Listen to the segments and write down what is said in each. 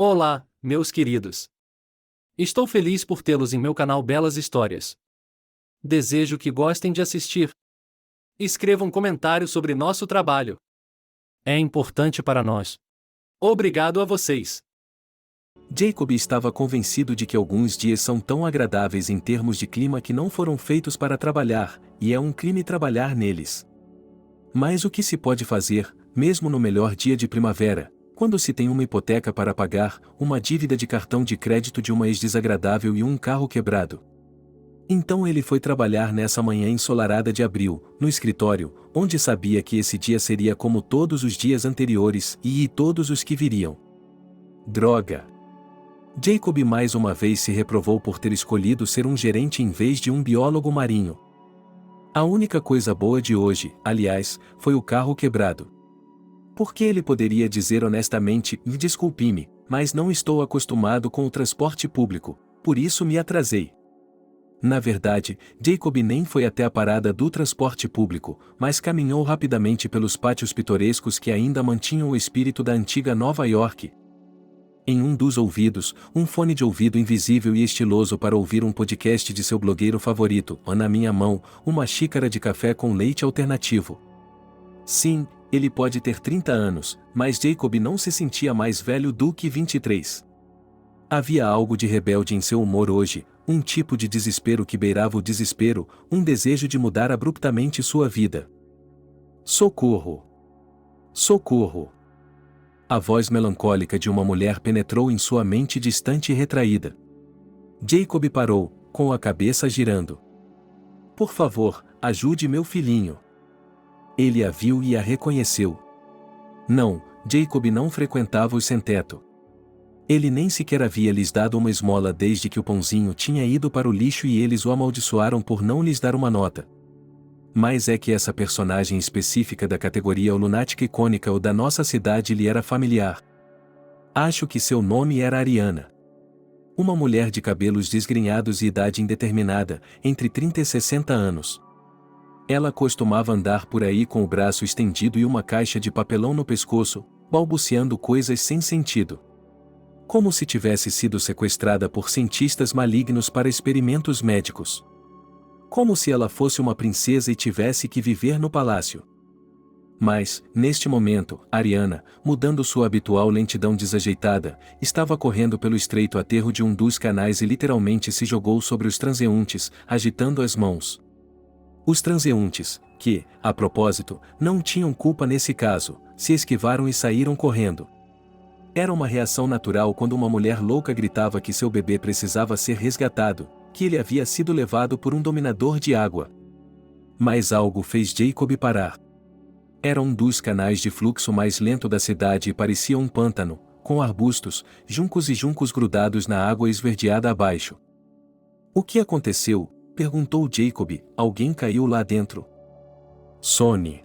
Olá, meus queridos. Estou feliz por tê-los em meu canal Belas Histórias. Desejo que gostem de assistir. Escreva um comentário sobre nosso trabalho. É importante para nós. Obrigado a vocês. Jacob estava convencido de que alguns dias são tão agradáveis em termos de clima que não foram feitos para trabalhar, e é um crime trabalhar neles. Mas o que se pode fazer, mesmo no melhor dia de primavera, quando se tem uma hipoteca para pagar, uma dívida de cartão de crédito de uma ex desagradável e um carro quebrado? Então ele foi trabalhar nessa manhã ensolarada de abril, no escritório, onde sabia que esse dia seria como todos os dias anteriores e todos os que viriam. Droga! Jacob mais uma vez se reprovou por ter escolhido ser um gerente em vez de um biólogo marinho. A única coisa boa de hoje, aliás, foi o carro quebrado. Porque ele poderia dizer honestamente: desculpe-me, mas não estou acostumado com o transporte público, por isso me atrasei. Na verdade, Jacob nem foi até a parada do transporte público, mas caminhou rapidamente pelos pátios pitorescos que ainda mantinham o espírito da antiga Nova York. Em um dos ouvidos, um fone de ouvido invisível e estiloso para ouvir um podcast de seu blogueiro favorito, ou na minha mão, uma xícara de café com leite alternativo. Sim, ele pode ter 30 anos, mas Jacob não se sentia mais velho do que 23. Havia algo de rebelde em seu humor hoje, um tipo de desespero que beirava o desespero, um desejo de mudar abruptamente sua vida. Socorro! Socorro! A voz melancólica de uma mulher penetrou em sua mente distante e retraída. Jacob parou, com a cabeça girando. Por favor, ajude meu filhinho. Ele a viu e a reconheceu. Não, Jacob não frequentava os sem-teto. Ele nem sequer havia lhes dado uma esmola desde que o pãozinho tinha ido para o lixo e eles o amaldiçoaram por não lhes dar uma nota. Mas é que essa personagem específica da categoria lunática icônica ou da nossa cidade lhe era familiar. Acho que seu nome era Ariana. Uma mulher de cabelos desgrenhados e idade indeterminada, entre 30 e 60 anos. Ela costumava andar por aí com o braço estendido e uma caixa de papelão no pescoço, balbuciando coisas sem sentido. Como se tivesse sido sequestrada por cientistas malignos para experimentos médicos. Como se ela fosse uma princesa e tivesse que viver no palácio. Mas, neste momento, Ariana, mudando sua habitual lentidão desajeitada, estava correndo pelo estreito aterro de um dos canais e literalmente se jogou sobre os transeuntes, agitando as mãos. Os transeuntes, que, a propósito, não tinham culpa nesse caso, se esquivaram e saíram correndo. Era uma reação natural quando uma mulher louca gritava que seu bebê precisava ser resgatado, que ele havia sido levado por um dominador de água. Mas algo fez Jacob parar. Era um dos canais de fluxo mais lento da cidade e parecia um pântano, com arbustos, juncos e juncos grudados na água esverdeada abaixo. O que aconteceu? Perguntou Jacob. Alguém caiu lá dentro. Sonny.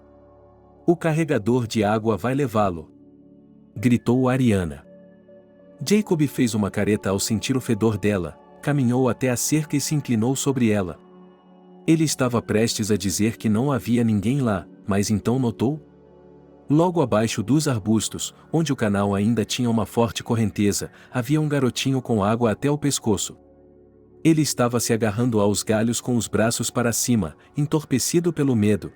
O carregador de água vai levá-lo. Gritou Ariana. Jacob fez uma careta ao sentir o fedor dela, caminhou até a cerca e se inclinou sobre ela. Ele estava prestes a dizer que não havia ninguém lá, mas então notou? Logo abaixo dos arbustos, onde o canal ainda tinha uma forte correnteza, havia um garotinho com água até o pescoço. Ele estava se agarrando aos galhos com os braços para cima, entorpecido pelo medo.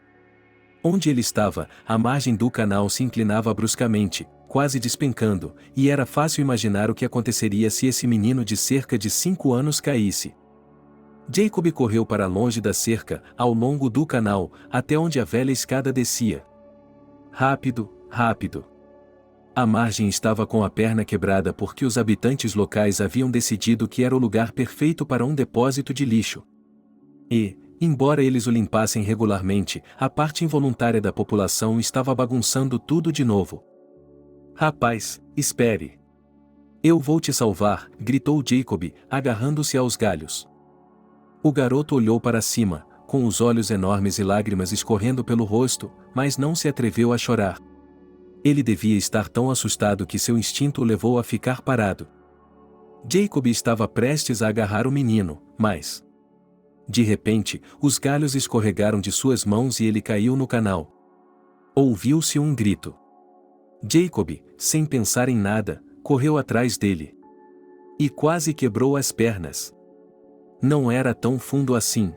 Onde ele estava, a margem do canal se inclinava bruscamente, quase despencando, e era fácil imaginar o que aconteceria se esse menino de cerca de 5 anos caísse. Jacob correu para longe da cerca, ao longo do canal, até onde a velha escada descia. Rápido, rápido. A margem estava com a perna quebrada porque os habitantes locais haviam decidido que era o lugar perfeito para um depósito de lixo. E, embora eles o limpassem regularmente, a parte involuntária da população estava bagunçando tudo de novo. Rapaz, espere. Eu vou te salvar, gritou Jacob, agarrando-se aos galhos. O garoto olhou para cima, com os olhos enormes e lágrimas escorrendo pelo rosto, mas não se atreveu a chorar. Ele devia estar tão assustado que seu instinto o levou a ficar parado. Jacob estava prestes a agarrar o menino, mas... De repente, os galhos escorregaram de suas mãos e ele caiu no canal. Ouviu-se um grito. Jacob, sem pensar em nada, correu atrás dele. E quase quebrou as pernas. Não era tão fundo assim.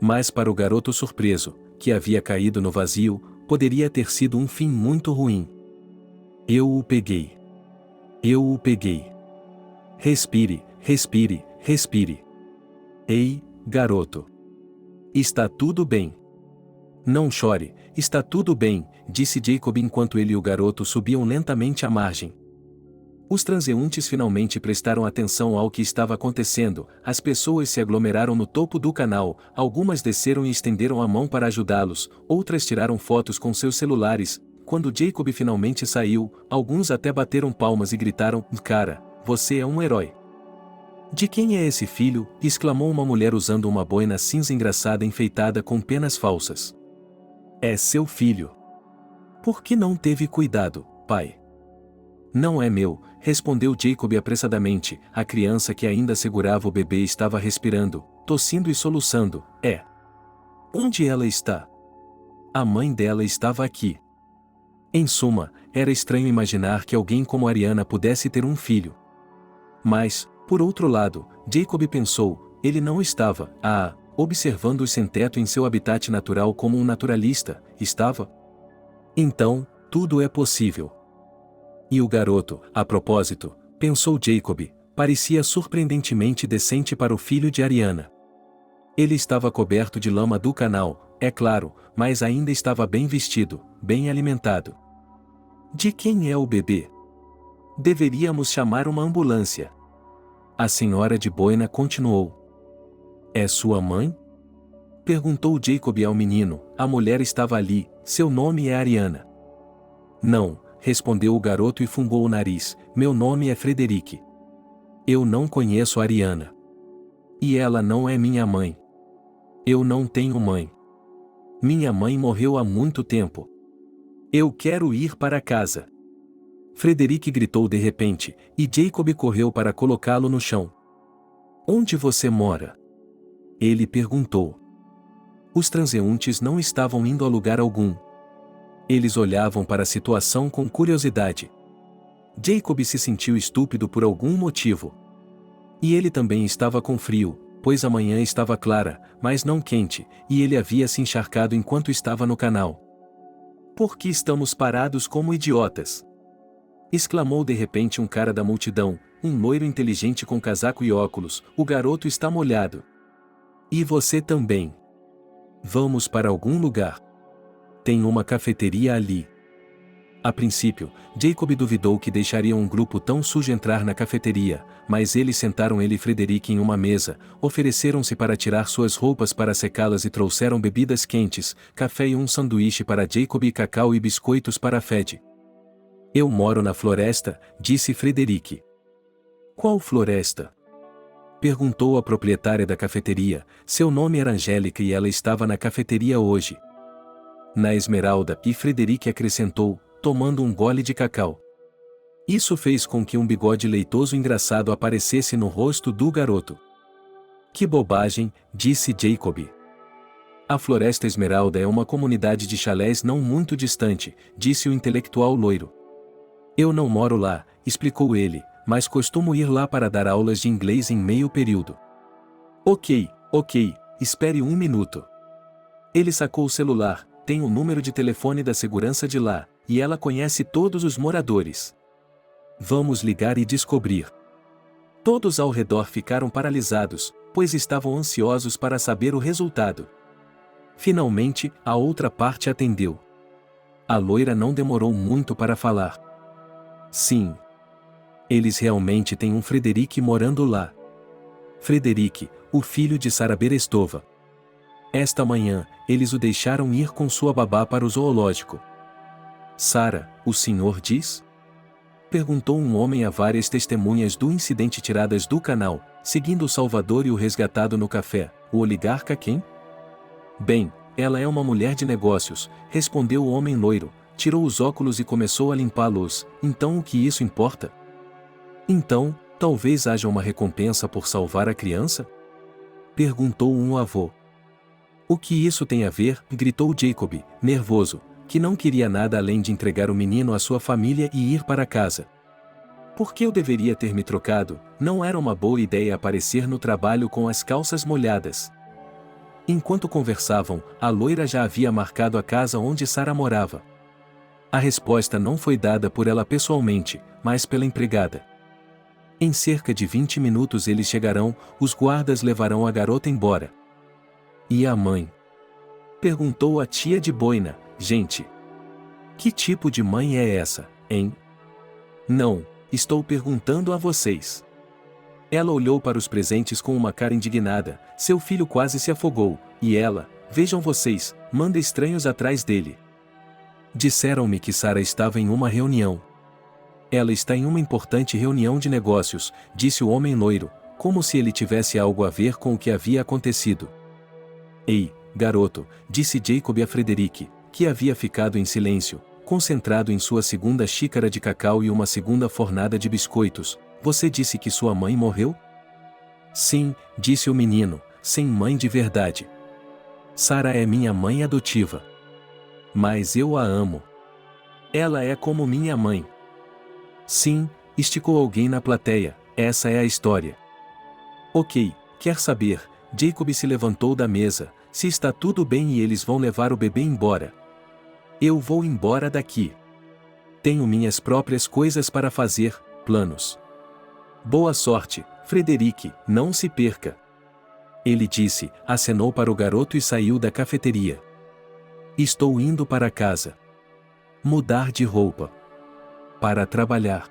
Mas para o garoto surpreso, que havia caído no vazio, poderia ter sido um fim muito ruim. Eu o peguei. Eu o peguei. Respire, respire, respire. Ei, garoto. Está tudo bem. Não chore, está tudo bem, disse Jacob enquanto ele e o garoto subiam lentamente a margem. Os transeuntes finalmente prestaram atenção ao que estava acontecendo, as pessoas se aglomeraram no topo do canal, algumas desceram e estenderam a mão para ajudá-los, outras tiraram fotos com seus celulares. Quando Jacob finalmente saiu, alguns até bateram palmas e gritaram: "Cara, você é um herói." "De quem é esse filho?" exclamou uma mulher usando uma boina cinza engraçada enfeitada com penas falsas. "É seu filho." "Por que não teve cuidado, pai?" "Não é meu," respondeu Jacob apressadamente. A criança que ainda segurava o bebê estava respirando, tossindo e soluçando. "É. Onde ela está?" "A mãe dela estava aqui." Em suma, era estranho imaginar que alguém como Ariana pudesse ter um filho. Mas, por outro lado, Jacob pensou, ele não estava, observando o sem-teto em seu habitat natural como um naturalista, estava? Então, tudo é possível. E o garoto, a propósito, pensou Jacob, parecia surpreendentemente decente para o filho de Ariana. Ele estava coberto de lama do canal, é claro, mas ainda estava bem vestido, bem alimentado. "De quem é o bebê?" "Deveríamos chamar uma ambulância." A senhora de boina continuou. "É sua mãe?" perguntou Jacob ao menino. A mulher estava ali, seu nome é Ariana. "Não," respondeu o garoto e fungou o nariz, "meu nome é Frederick. Eu não conheço Ariana. E ela não é minha mãe. Eu não tenho mãe. Minha mãe morreu há muito tempo. Eu quero ir para casa." Frederick gritou de repente, e Jacob correu para colocá-lo no chão. "Onde você mora?" ele perguntou. Os transeuntes não estavam indo a lugar algum. Eles olhavam para a situação com curiosidade. Jacob se sentiu estúpido por algum motivo. E ele também estava com frio, pois a manhã estava clara, mas não quente, e ele havia se encharcado enquanto estava no canal. "Por que estamos parados como idiotas?" exclamou de repente um cara da multidão, um loiro inteligente com casaco e óculos. "O garoto está molhado. E você também. Vamos para algum lugar. Tem uma cafeteria ali." A princípio, Jacob duvidou que deixaria um grupo tão sujo entrar na cafeteria, mas eles sentaram ele e Frederick em uma mesa, ofereceram-se para tirar suas roupas para secá-las e trouxeram bebidas quentes, café e um sanduíche para Jacob e cacau e biscoitos para Fred. "Eu moro na floresta," disse Frederick. "Qual floresta?" perguntou a proprietária da cafeteria. Seu nome era Angélica e ela estava na cafeteria hoje. "Na Esmeralda," e Frederick acrescentou, tomando um gole de cacau. Isso fez com que um bigode leitoso engraçado aparecesse no rosto do garoto. "Que bobagem," disse Jacob. "A Floresta Esmeralda é uma comunidade de chalés não muito distante," disse o intelectual loiro. "Eu não moro lá," explicou ele, "mas costumo ir lá para dar aulas de inglês em meio período." Ok, espere um minuto." Ele sacou o celular. "Tem o número de telefone da segurança de lá, e ela conhece todos os moradores. Vamos ligar e descobrir." Todos ao redor ficaram paralisados, pois estavam ansiosos para saber o resultado. Finalmente, a outra parte atendeu. A loira não demorou muito para falar. "Sim. Eles realmente têm um Frederick morando lá. Frederick, o filho de Sara Berestova. Esta manhã, eles o deixaram ir com sua babá para o zoológico." "Sara, o senhor diz?" perguntou um homem a várias testemunhas do incidente tiradas do canal, seguindo o Salvador e o resgatado no café. "O oligarca quem?" "Bem, ela é uma mulher de negócios," respondeu o homem loiro, tirou os óculos e começou a limpá-los. "Então o que isso importa?" "Então, talvez haja uma recompensa por salvar a criança?" perguntou um avô. "O que isso tem a ver?" gritou Jacob, nervoso, que não queria nada além de entregar o menino à sua família e ir para casa. Por que eu deveria ter me trocado? Não era uma boa ideia aparecer no trabalho com as calças molhadas. Enquanto conversavam, a loira já havia marcado a casa onde Sarah morava. A resposta não foi dada por ela pessoalmente, mas pela empregada. Em cerca de 20 minutos eles chegarão, os guardas levarão a garota embora. E a mãe? Perguntou a tia de boina. Gente, que tipo de mãe é essa, hein? Não, estou perguntando a vocês. Ela olhou para os presentes com uma cara indignada, seu filho quase se afogou, e ela, vejam vocês, manda estranhos atrás dele. Disseram-me que Sarah estava em uma reunião. Ela está em uma importante reunião de negócios, disse o homem loiro, como se ele tivesse algo a ver com o que havia acontecido. Ei, garoto, disse Jacob a Frederick, que havia ficado em silêncio, concentrado em sua segunda xícara de cacau e uma segunda fornada de biscoitos. Você disse que sua mãe morreu? Sim, disse o menino, sem mãe de verdade. Sarah é minha mãe adotiva. Mas eu a amo. Ela é como minha mãe. Sim, esticou alguém na plateia, essa é a história. Ok, quer saber? Jacob se levantou da mesa, se está tudo bem e eles vão levar o bebê embora. Eu vou embora daqui. Tenho minhas próprias coisas para fazer, planos. Boa sorte, Frederick, não se perca. Ele disse, acenou para o garoto e saiu da cafeteria. Estou indo para casa. Mudar de roupa. Para trabalhar.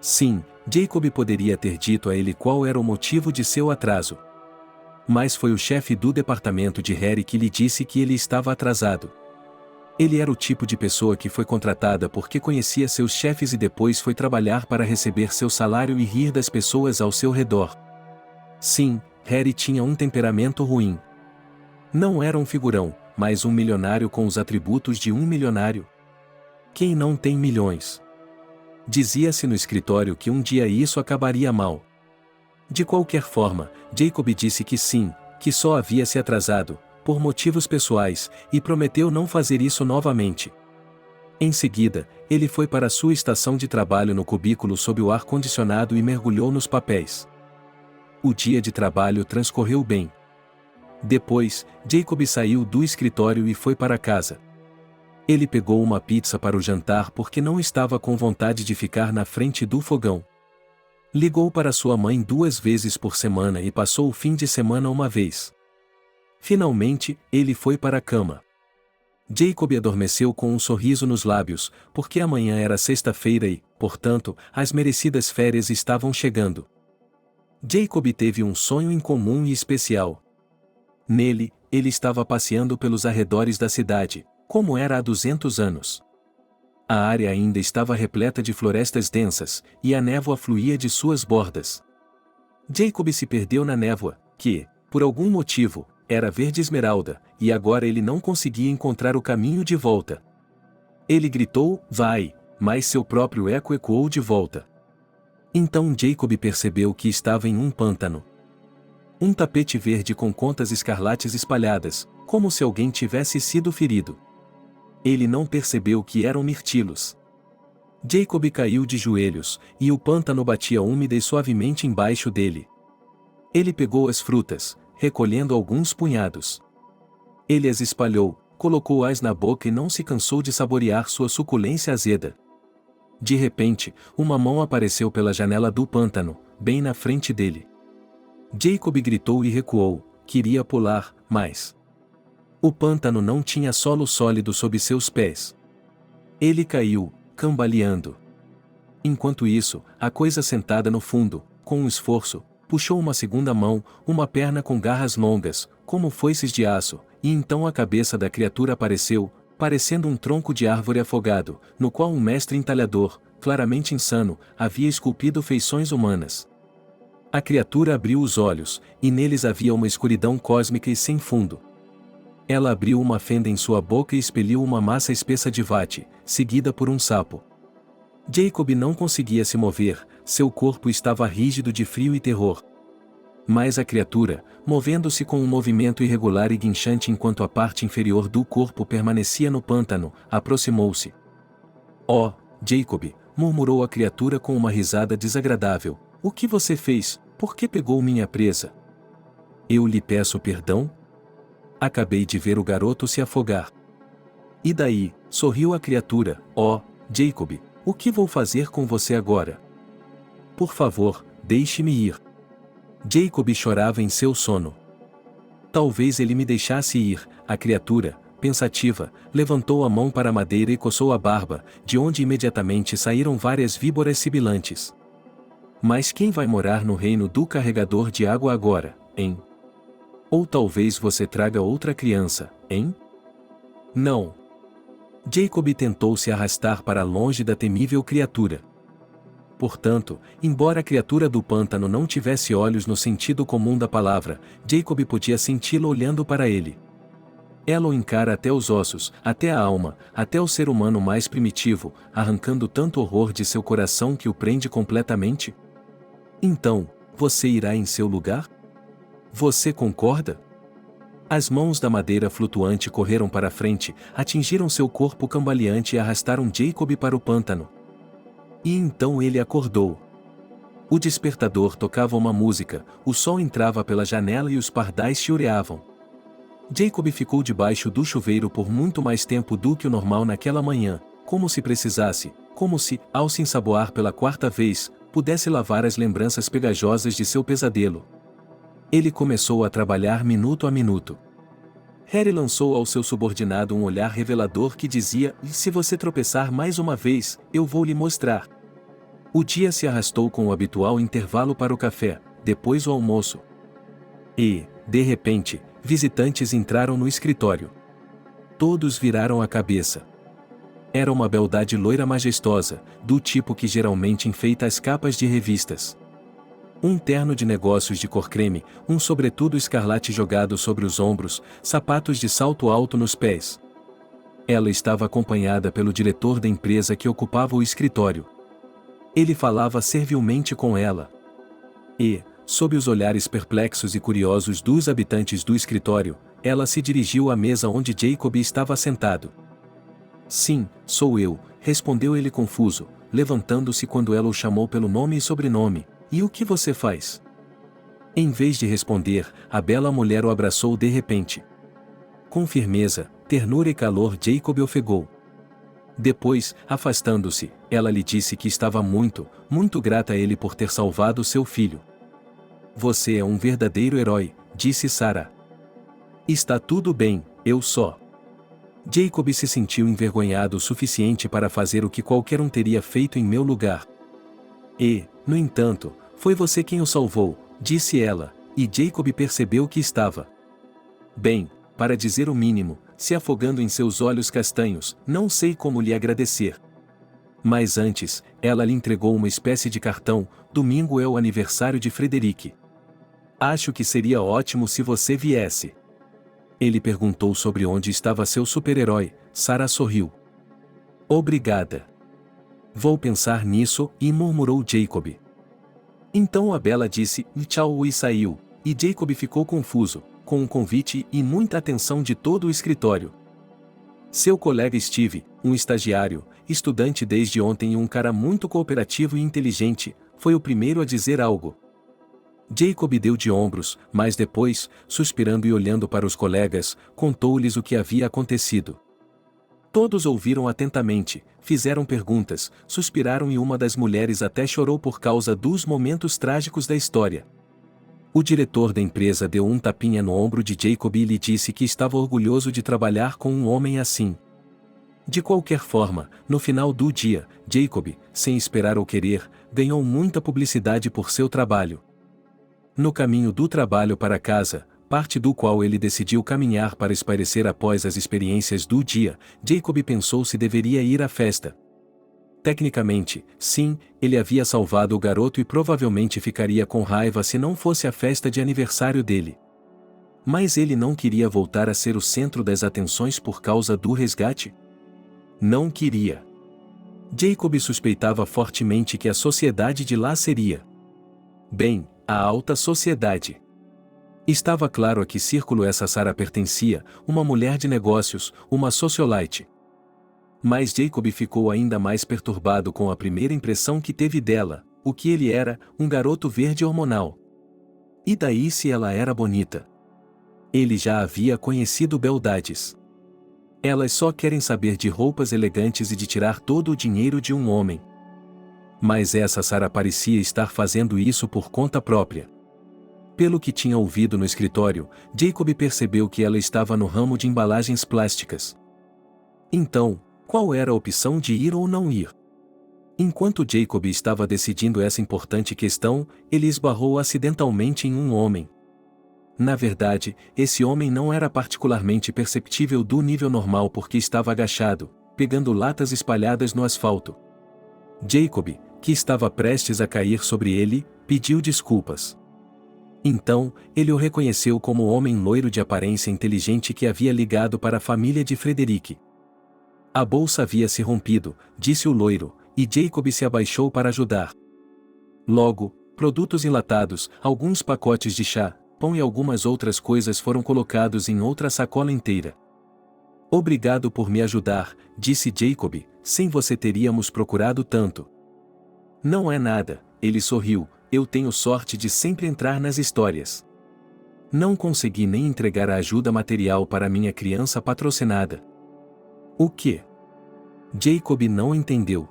Sim, Jacob poderia ter dito a ele qual era o motivo de seu atraso. Mas foi o chefe do departamento de Harry que lhe disse que ele estava atrasado. Ele era o tipo de pessoa que foi contratada porque conhecia seus chefes e depois foi trabalhar para receber seu salário e rir das pessoas ao seu redor. Sim, Harry tinha um temperamento ruim. Não era um figurão, mas um milionário com os atributos de um milionário. Quem não tem milhões? Dizia-se no escritório que um dia isso acabaria mal. De qualquer forma, Jacob disse que sim, que só havia se atrasado, por motivos pessoais, e prometeu não fazer isso novamente. Em seguida, ele foi para sua estação de trabalho no cubículo sob o ar-condicionado e mergulhou nos papéis. O dia de trabalho transcorreu bem. Depois, Jacob saiu do escritório e foi para casa. Ele pegou uma pizza para o jantar porque não estava com vontade de ficar na frente do fogão. Ligou para sua mãe 2 vezes por semana e passou o fim de semana uma vez. Finalmente, ele foi para a cama. Jacob adormeceu com um sorriso nos lábios, porque amanhã era sexta-feira e, portanto, as merecidas férias estavam chegando. Jacob teve um sonho incomum e especial. Nele, ele estava passeando pelos arredores da cidade, como era há 200 anos. A área ainda estava repleta de florestas densas, e a névoa fluía de suas bordas. Jacob se perdeu na névoa, que, por algum motivo, era verde esmeralda, e agora ele não conseguia encontrar o caminho de volta. Ele gritou, vai, mas seu próprio eco ecoou de volta. Então Jacob percebeu que estava em um pântano. Um tapete verde com contas escarlates espalhadas, como se alguém tivesse sido ferido. Ele não percebeu que eram mirtilos. Jacob caiu de joelhos, e o pântano batia úmida e suavemente embaixo dele. Ele pegou as frutas, recolhendo alguns punhados. Ele as espalhou, colocou-as na boca e não se cansou de saborear sua suculência azeda. De repente, uma mão apareceu pela janela do pântano, bem na frente dele. Jacob gritou e recuou, queria pular, mas o pântano não tinha solo sólido sob seus pés. Ele caiu, cambaleando. Enquanto isso, a coisa sentada no fundo, com um esforço, puxou uma segunda mão, uma perna com garras longas, como foices de aço, e então a cabeça da criatura apareceu, parecendo um tronco de árvore afogado, no qual um mestre entalhador, claramente insano, havia esculpido feições humanas. A criatura abriu os olhos, e neles havia uma escuridão cósmica e sem fundo. Ela abriu uma fenda em sua boca e expeliu uma massa espessa de vate, seguida por um sapo. Jacob não conseguia se mover, seu corpo estava rígido de frio e terror. Mas a criatura, movendo-se com um movimento irregular e guinchante enquanto a parte inferior do corpo permanecia no pântano, aproximou-se. Oh, Jacob, murmurou a criatura com uma risada desagradável. O que você fez? Por que pegou minha presa? Eu lhe peço perdão? Acabei de ver o garoto se afogar. E daí? Sorriu a criatura. Oh, Jacob, o que vou fazer com você agora? Por favor, deixe-me ir. Jacob chorava em seu sono. Talvez ele me deixasse ir. A criatura, pensativa, levantou a mão para a madeira e coçou a barba, de onde imediatamente saíram várias víboras sibilantes. Mas quem vai morar no reino do carregador de água agora, hein? Ou talvez você traga outra criança, hein? Não. Jacob tentou se arrastar para longe da temível criatura. Portanto, embora a criatura do pântano não tivesse olhos no sentido comum da palavra, Jacob podia senti-la olhando para ele. Ela o encara até os ossos, até a alma, até o ser humano mais primitivo, arrancando tanto horror de seu coração que o prende completamente. Então, você irá em seu lugar? Você concorda? As mãos da madeira flutuante correram para a frente, atingiram seu corpo cambaleante e arrastaram Jacob para o pântano. E então ele acordou. O despertador tocava uma música, o sol entrava pela janela e os pardais chiureavam. Jacob ficou debaixo do chuveiro por muito mais tempo do que o normal naquela manhã, como se precisasse, como se, ao se ensaboar pela quarta vez, pudesse lavar as lembranças pegajosas de seu pesadelo. Ele começou a trabalhar minuto a minuto. Harry lançou ao seu subordinado um olhar revelador que dizia: se você tropeçar mais uma vez, eu vou lhe mostrar. O dia se arrastou com o habitual intervalo para o café, depois o almoço. E, de repente, visitantes entraram no escritório. Todos viraram a cabeça. Era uma beldade loira majestosa, do tipo que geralmente enfeita as capas de revistas. Um terno de negócios de cor creme, um sobretudo escarlate jogado sobre os ombros, sapatos de salto alto nos pés. Ela estava acompanhada pelo diretor da empresa que ocupava o escritório. Ele falava servilmente com ela. E, sob os olhares perplexos e curiosos dos habitantes do escritório, ela se dirigiu à mesa onde Jacob estava sentado. Sim, sou eu, respondeu ele confuso, levantando-se quando ela o chamou pelo nome e sobrenome. E o que você faz? Em vez de responder, a bela mulher o abraçou de repente. Com firmeza, ternura e calor Jacob ofegou. Depois, afastando-se, ela lhe disse que estava muito, muito grata a ele por ter salvado seu filho. Você é um verdadeiro herói, disse Sarah. Está tudo bem, eu só. Jacob se sentiu envergonhado o suficiente para fazer o que qualquer um teria feito em meu lugar. E, no entanto, foi você quem o salvou, disse ela, e Jacob percebeu que estava bem, para dizer o mínimo, se afogando em seus olhos castanhos. Não sei como lhe agradecer. Mas antes, ela lhe entregou uma espécie de cartão. Domingo é o aniversário de Frederick. Acho que seria ótimo se você viesse. Ele perguntou sobre onde estava seu super-herói. Sarah sorriu. Obrigada. Vou pensar nisso, e murmurou Jacob. Então a bela disse tchau e saiu, e Jacob ficou confuso, com um convite e muita atenção de todo o escritório. Seu colega Steve, um estagiário, estudante desde ontem e um cara muito cooperativo e inteligente, foi o primeiro a dizer algo. Jacob deu de ombros, mas depois, suspirando e olhando para os colegas, contou-lhes o que havia acontecido. Todos ouviram atentamente, fizeram perguntas, suspiraram e uma das mulheres até chorou por causa dos momentos trágicos da história. O diretor da empresa deu um tapinha no ombro de Jacob e lhe disse que estava orgulhoso de trabalhar com um homem assim. De qualquer forma, no final do dia, Jacob, sem esperar ou querer, ganhou muita publicidade por seu trabalho. No caminho do trabalho para casa, parte do qual ele decidiu caminhar para espairecer após as experiências do dia, Jacob pensou se deveria ir à festa. Tecnicamente, sim, ele havia salvado o garoto e provavelmente ficaria com raiva se não fosse a festa de aniversário dele. Mas ele não queria voltar a ser o centro das atenções por causa do resgate? Não queria. Jacob suspeitava fortemente que a sociedade de lá seria, bem, a alta sociedade. Estava claro a que círculo essa Sarah pertencia, uma mulher de negócios, uma socialite. Mas Jacob ficou ainda mais perturbado com a primeira impressão que teve dela, o que ele era, um garoto verde hormonal. E daí se ela era bonita? Ele já havia conhecido beldades. Elas só querem saber de roupas elegantes e de tirar todo o dinheiro de um homem. Mas essa Sarah parecia estar fazendo isso por conta própria. Pelo que tinha ouvido no escritório, Jacob percebeu que ela estava no ramo de embalagens plásticas. Então, qual era a opção de ir ou não ir? Enquanto Jacob estava decidindo essa importante questão, ele esbarrou acidentalmente em um homem. Na verdade, esse homem não era particularmente perceptível do nível normal porque estava agachado, pegando latas espalhadas no asfalto. Jacob, que estava prestes a cair sobre ele, pediu desculpas. Então, ele o reconheceu como o homem loiro de aparência inteligente que havia ligado para a família de Frederick. A bolsa havia se rompido, disse o loiro, e Jacob se abaixou para ajudar. Logo, produtos enlatados, alguns pacotes de chá, pão e algumas outras coisas foram colocados em outra sacola inteira. Obrigado por me ajudar, disse Jacob, sem você teríamos procurado tanto. Não é nada, ele sorriu, eu tenho sorte de sempre entrar nas histórias. Não consegui nem entregar a ajuda material para minha criança patrocinada. O quê? Jacob não entendeu.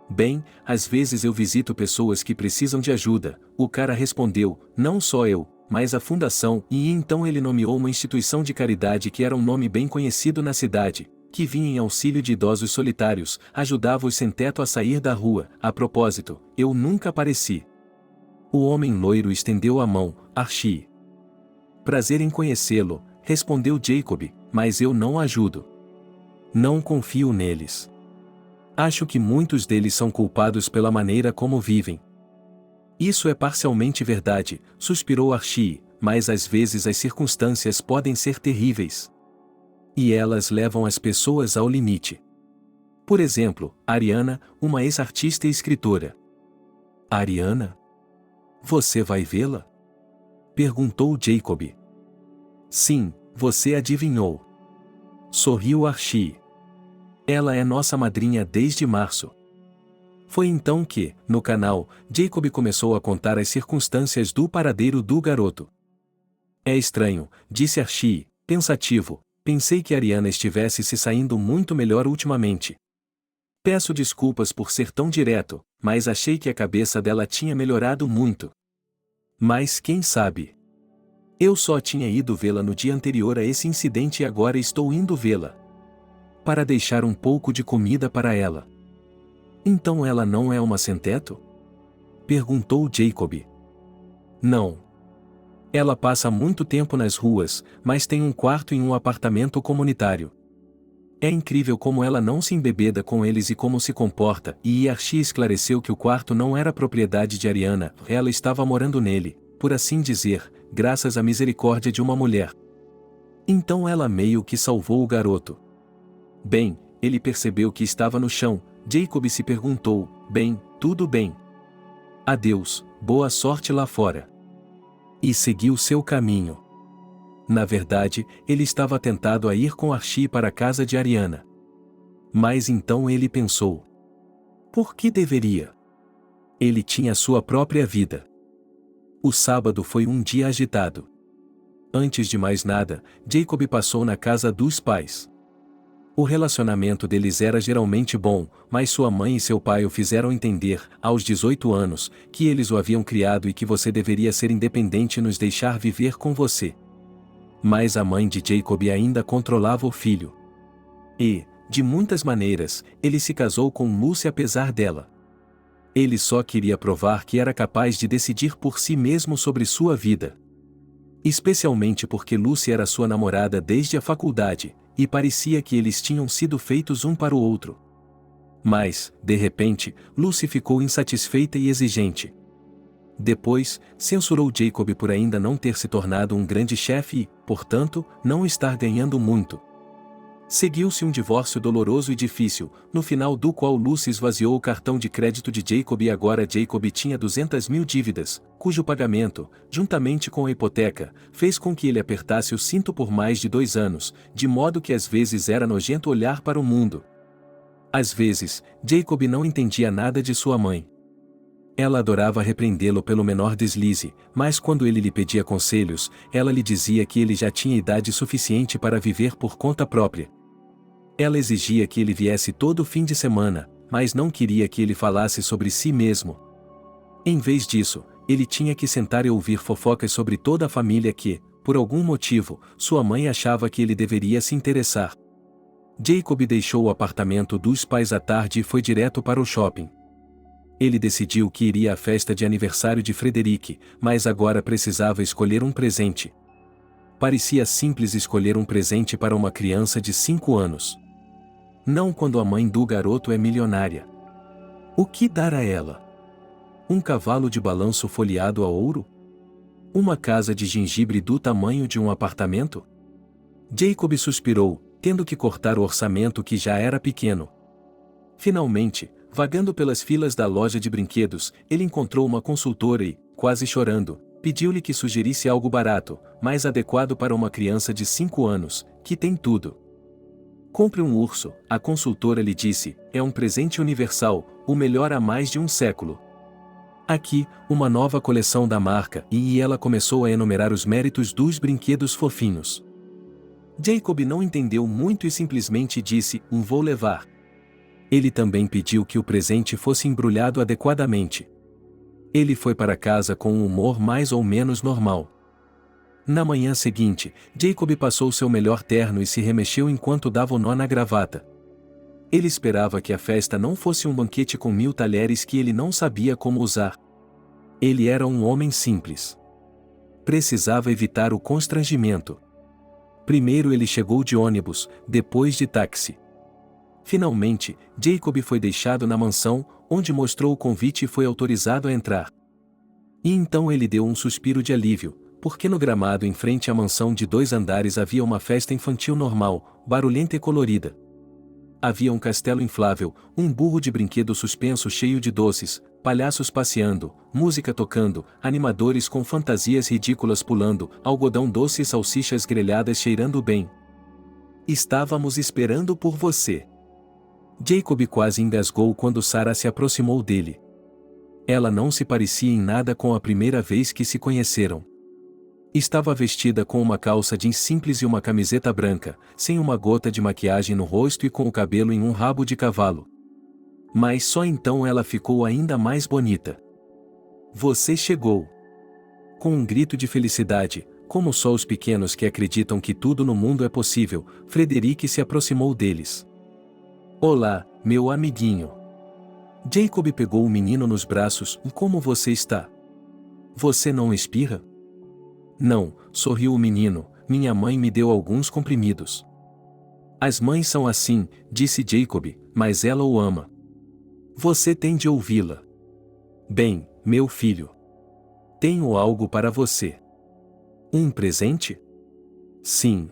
Bem, às vezes eu visito pessoas que precisam de ajuda, o cara respondeu, não só eu, mas a fundação, e então ele nomeou uma instituição de caridade que era um nome bem conhecido na cidade, que vinha em auxílio de idosos solitários, ajudava os sem-teto a sair da rua. A propósito, eu nunca apareci. O homem loiro estendeu a mão, Archie. Prazer em conhecê-lo, respondeu Jacob, mas eu não ajudo. Não confio neles. Acho que muitos deles são culpados pela maneira como vivem. Isso é parcialmente verdade, suspirou Archie, mas às vezes as circunstâncias podem ser terríveis. E elas levam as pessoas ao limite. Por exemplo, Ariana, uma ex-artista e escritora. Ariana? Você vai vê-la? Perguntou Jacob. Sim, você adivinhou. Sorriu Archie. Ela é nossa madrinha desde março. Foi então que, no canal, Jacob começou a contar as circunstâncias do paradeiro do garoto. É estranho, disse Archie, pensativo, pensei que Ariana estivesse se saindo muito melhor ultimamente. Peço desculpas por ser tão direto, mas achei que a cabeça dela tinha melhorado muito. Mas quem sabe? Eu só tinha ido vê-la no dia anterior a esse incidente e agora estou indo vê-la. Para deixar um pouco de comida para ela. Então ela não é uma sem-teto? Perguntou Jacob. Não. Ela passa muito tempo nas ruas, mas tem um quarto em um apartamento comunitário. É incrível como ela não se embebeda com eles e como se comporta, e Archie esclareceu que o quarto não era propriedade de Ariana, ela estava morando nele, por assim dizer, graças à misericórdia de uma mulher. Então ela meio que salvou o garoto. Bem, ele percebeu que estava no chão. Jacob se perguntou, bem, tudo bem. Adeus, boa sorte lá fora. E seguiu seu caminho. Na verdade, ele estava tentado a ir com Archie para a casa de Ariana. Mas então ele pensou. Por que deveria? Ele tinha sua própria vida. O sábado foi um dia agitado. Antes de mais nada, Jacob passou na casa dos pais. O relacionamento deles era geralmente bom, mas sua mãe e seu pai o fizeram entender, aos 18 anos, que eles o haviam criado e que você deveria ser independente e nos deixar viver com você. Mas a mãe de Jacob ainda controlava o filho. E, de muitas maneiras, ele se casou com Lucy apesar dela. Ele só queria provar que era capaz de decidir por si mesmo sobre sua vida. Especialmente porque Lucy era sua namorada desde a faculdade, e parecia que eles tinham sido feitos um para o outro. Mas, de repente, Lucy ficou insatisfeita e exigente. Depois, censurou Jacob por ainda não ter se tornado um grande chefe e, portanto, não estar ganhando muito. Seguiu-se um divórcio doloroso e difícil, no final do qual Lucy esvaziou o cartão de crédito de Jacob e agora Jacob tinha 200.000 dívidas, cujo pagamento, juntamente com a hipoteca, fez com que ele apertasse o cinto por mais de 2 anos, de modo que às vezes era nojento olhar para o mundo. Às vezes, Jacob não entendia nada de sua mãe. Ela adorava repreendê-lo pelo menor deslize, mas quando ele lhe pedia conselhos, ela lhe dizia que ele já tinha idade suficiente para viver por conta própria. Ela exigia que ele viesse todo fim de semana, mas não queria que ele falasse sobre si mesmo. Em vez disso, ele tinha que sentar e ouvir fofocas sobre toda a família que, por algum motivo, sua mãe achava que ele deveria se interessar. Jacob deixou o apartamento dos pais à tarde e foi direto para o shopping. Ele decidiu que iria à festa de aniversário de Frederick, mas agora precisava escolher um presente. Parecia simples escolher um presente para uma criança de 5 anos. Não quando a mãe do garoto é milionária. O que dar a ela? Um cavalo de balanço folheado a ouro? Uma casa de gengibre do tamanho de um apartamento? Jacob suspirou, tendo que cortar o orçamento que já era pequeno. Finalmente, vagando pelas filas da loja de brinquedos, ele encontrou uma consultora e, quase chorando, pediu-lhe que sugerisse algo barato, mais adequado para uma criança de 5 anos, que tem tudo. Compre um urso, a consultora lhe disse, é um presente universal, o melhor há mais de um século. Aqui, uma nova coleção da marca, e ela começou a enumerar os méritos dos brinquedos fofinhos. Jacob não entendeu muito e simplesmente disse, vou levar. Ele também pediu que o presente fosse embrulhado adequadamente. Ele foi para casa com um humor mais ou menos normal. Na manhã seguinte, Jacob passou seu melhor terno e se remexeu enquanto dava o nó na gravata. Ele esperava que a festa não fosse um banquete com 1000 talheres que ele não sabia como usar. Ele era um homem simples. Precisava evitar o constrangimento. Primeiro ele chegou de ônibus, depois de táxi. Finalmente, Jacob foi deixado na mansão, onde mostrou o convite e foi autorizado a entrar. E então ele deu um suspiro de alívio, porque no gramado em frente à mansão de 2 andares havia uma festa infantil normal, barulhenta e colorida. Havia um castelo inflável, um burro de brinquedo suspenso cheio de doces, palhaços passeando, música tocando, animadores com fantasias ridículas pulando, algodão doce e salsichas grelhadas cheirando bem. Estávamos esperando por você. Jacob quase engasgou quando Sarah se aproximou dele. Ela não se parecia em nada com a primeira vez que se conheceram. Estava vestida com uma calça jeans simples e uma camiseta branca, sem uma gota de maquiagem no rosto e com o cabelo em um rabo de cavalo. Mas só então ela ficou ainda mais bonita. Você chegou! Com um grito de felicidade, como só os pequenos que acreditam que tudo no mundo é possível, Frederick se aproximou deles. Olá, meu amiguinho. Jacob pegou o menino nos braços. Como você está? Você não espirra? Não, sorriu o menino, minha mãe me deu alguns comprimidos. As mães são assim, disse Jacob, mas ela o ama. Você tem de ouvi-la. Bem, meu filho. Tenho algo para você. Um presente? Sim.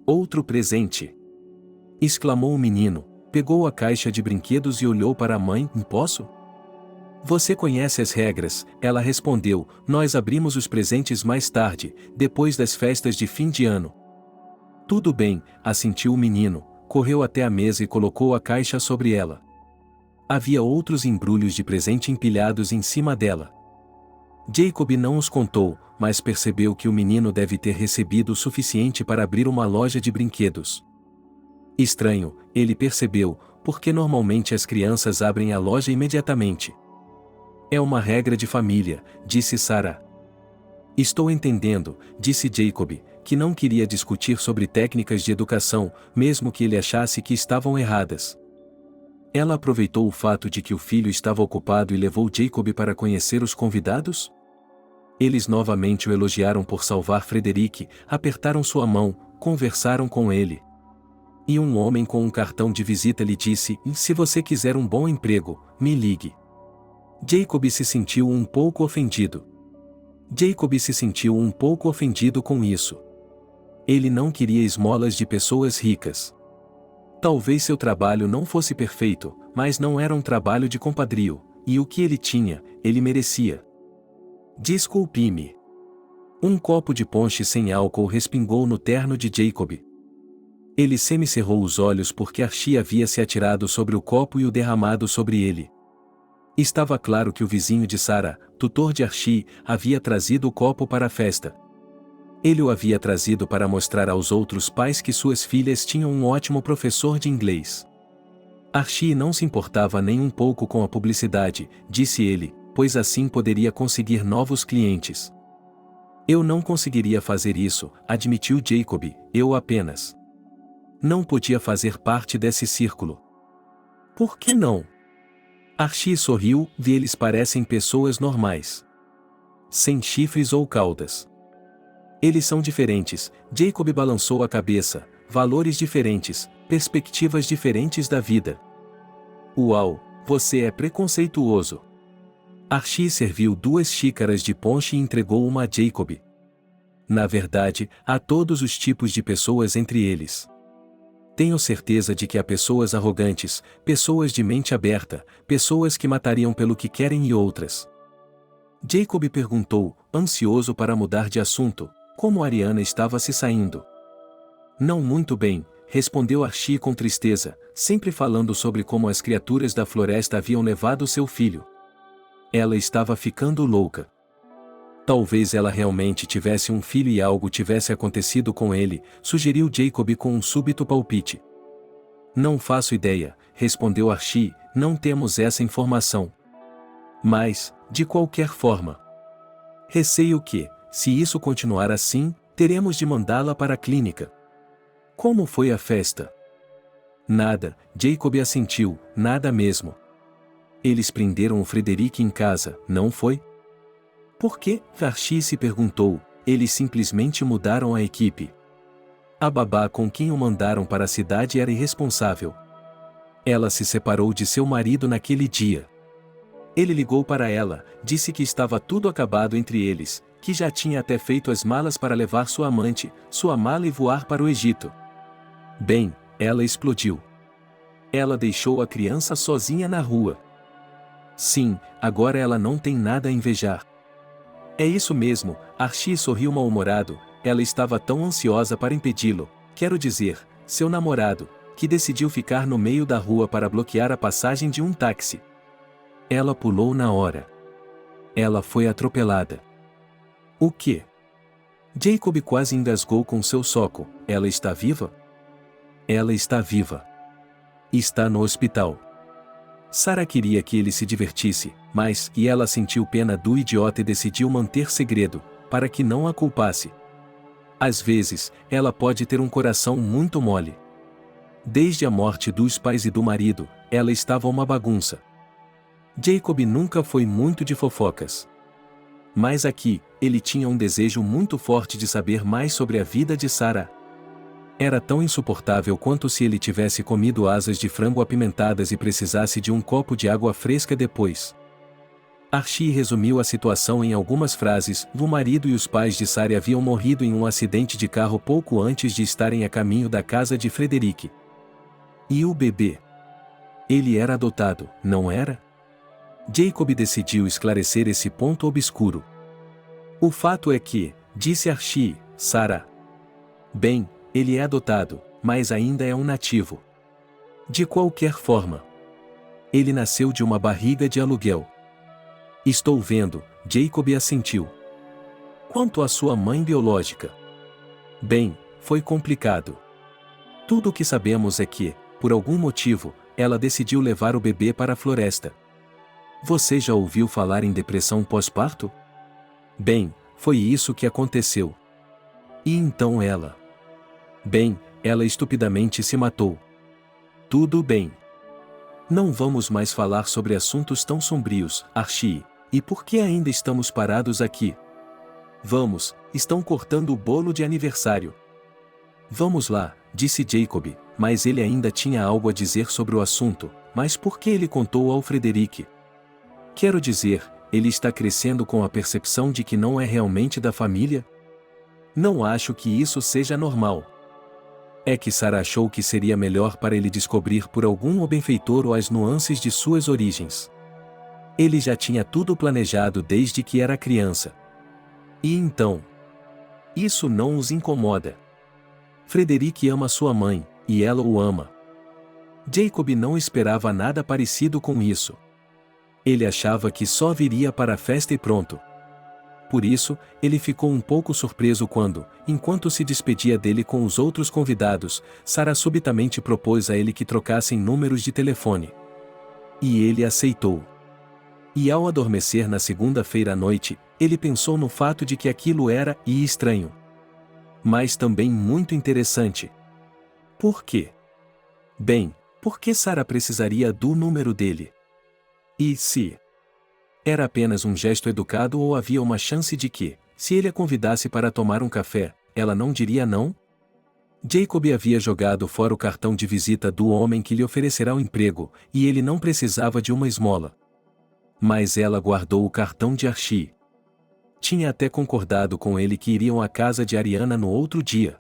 Outro presente. Exclamou o menino, pegou a caixa de brinquedos e olhou para a mãe. Posso? Você conhece as regras, ela respondeu, nós abrimos os presentes mais tarde, depois das festas de fim de ano. Tudo bem, assentiu o menino, correu até a mesa e colocou a caixa sobre ela. Havia outros embrulhos de presente empilhados em cima dela. Jacob não os contou, mas percebeu que o menino deve ter recebido o suficiente para abrir uma loja de brinquedos. Estranho, ele percebeu, porque normalmente as crianças abrem a loja imediatamente. É uma regra de família, disse Sarah. Estou entendendo, disse Jacob, que não queria discutir sobre técnicas de educação, mesmo que ele achasse que estavam erradas. Ela aproveitou o fato de que o filho estava ocupado e levou Jacob para conhecer os convidados? Eles novamente o elogiaram por salvar Frederick, apertaram sua mão, conversaram com ele. E um homem com um cartão de visita lhe disse, se você quiser um bom emprego, me ligue. Jacob se sentiu um pouco ofendido. Com isso. Ele não queria esmolas de pessoas ricas. Talvez seu trabalho não fosse perfeito, mas não era um trabalho de compadrio, e o que ele tinha, ele merecia. Desculpe-me. Um copo de ponche sem álcool respingou no terno de Jacob. Ele semicerrou os olhos porque Archie havia se atirado sobre o copo e o derramado sobre ele. Estava claro que o vizinho de Sarah, tutor de Archie, havia trazido o copo para a festa. Ele o havia trazido para mostrar aos outros pais que suas filhas tinham um ótimo professor de inglês. Archie não se importava nem um pouco com a publicidade, disse ele, pois assim poderia conseguir novos clientes. Eu não conseguiria fazer isso, admitiu Jacob, eu apenas não podia fazer parte desse círculo. Por que não? Archie sorriu, e eles parecem pessoas normais. Sem chifres ou caudas. Eles são diferentes, Jacob balançou a cabeça, valores diferentes, perspectivas diferentes da vida. Uau, você é preconceituoso. Archie serviu 2 xícaras de ponche e entregou uma a Jacob. Na verdade, há todos os tipos de pessoas entre eles. Tenho certeza de que há pessoas arrogantes, pessoas de mente aberta, pessoas que matariam pelo que querem e outras. Jacob perguntou, ansioso para mudar de assunto, como Ariana estava se saindo. Não muito bem, respondeu Archie com tristeza, sempre falando sobre como as criaturas da floresta haviam levado seu filho. Ela estava ficando louca. Talvez ela realmente tivesse um filho e algo tivesse acontecido com ele, sugeriu Jacob com um súbito palpite. Não faço ideia, respondeu Archie, não temos essa informação. Mas, de qualquer forma, receio que, se isso continuar assim, teremos de mandá-la para a clínica. Como foi a festa? Nada, Jacob assentiu, nada mesmo. Eles prenderam o Frederick em casa, não foi? Por quê? Archie se perguntou, eles simplesmente mudaram a equipe. A babá com quem o mandaram para a cidade era irresponsável. Ela se separou de seu marido naquele dia. Ele ligou para ela, disse que estava tudo acabado entre eles, que já tinha até feito as malas para levar sua amante, sua mala e voar para o Egito. Bem, ela explodiu. Ela deixou a criança sozinha na rua. Sim, agora ela não tem nada a invejar. É isso mesmo, Archie sorriu mal-humorado, ela estava tão ansiosa para impedi-lo, quero dizer, seu namorado, que decidiu ficar no meio da rua para bloquear a passagem de um táxi. Ela pulou na hora. Ela foi atropelada. O quê? Jacob quase engasgou com seu soco, ela está viva? Ela está viva. Está no hospital. Sarah queria que ele se divertisse, mas, e ela sentiu pena do idiota e decidiu manter segredo, para que não a culpasse. Às vezes, ela pode ter um coração muito mole. Desde a morte dos pais e do marido, ela estava uma bagunça. Jacob nunca foi muito de fofocas. Mas aqui, ele tinha um desejo muito forte de saber mais sobre a vida de Sarah. Era tão insuportável quanto se ele tivesse comido asas de frango apimentadas e precisasse de um copo de água fresca depois. Archie resumiu a situação em algumas frases. O marido e os pais de Sarah haviam morrido em um acidente de carro pouco antes de estarem a caminho da casa de Frederick. E o bebê? Ele era adotado, não era? Jacob decidiu esclarecer esse ponto obscuro. O fato é que, disse Archie, Sarah. Bem, ele é adotado, mas ainda é um nativo. De qualquer forma, ele nasceu de uma barriga de aluguel. Estou vendo, Jacob assentiu. Quanto à sua mãe biológica? Bem, foi complicado. Tudo o que sabemos é que, por algum motivo, ela decidiu levar o bebê para a floresta. Você já ouviu falar em depressão pós-parto? Bem, foi isso que aconteceu. E então ela... Bem, ela estupidamente se matou. Tudo bem. Não vamos mais falar sobre assuntos tão sombrios, Archie. E por que ainda estamos parados aqui? Vamos, estão cortando o bolo de aniversário. Vamos lá, disse Jacob, mas ele ainda tinha algo a dizer sobre o assunto, mas por que ele contou ao Frederick? Quero dizer, ele está crescendo com a percepção de que não é realmente da família? Não acho que isso seja normal. É que Sarah achou que seria melhor para ele descobrir por algum benfeitor ou as nuances de suas origens. Ele já tinha tudo planejado desde que era criança. E então? Isso não os incomoda. Frederick ama sua mãe, e ela o ama. Jacob não esperava nada parecido com isso. Ele achava que só viria para a festa e pronto. Por isso, ele ficou um pouco surpreso quando, enquanto se despedia dele com os outros convidados, Sarah subitamente propôs a ele que trocassem números de telefone. E ele aceitou. E ao adormecer na segunda-feira à noite, ele pensou no fato de que aquilo era estranho. Mas também muito interessante. Por quê? Bem, por que Sarah precisaria do número dele? E se era apenas um gesto educado ou havia uma chance de que, se ele a convidasse para tomar um café, ela não diria não? Jacob havia jogado fora o cartão de visita do homem que lhe oferecerá o emprego, e ele não precisava de uma esmola. Mas ela guardou o cartão de Archie. Tinha até concordado com ele que iriam à casa de Ariana no outro dia.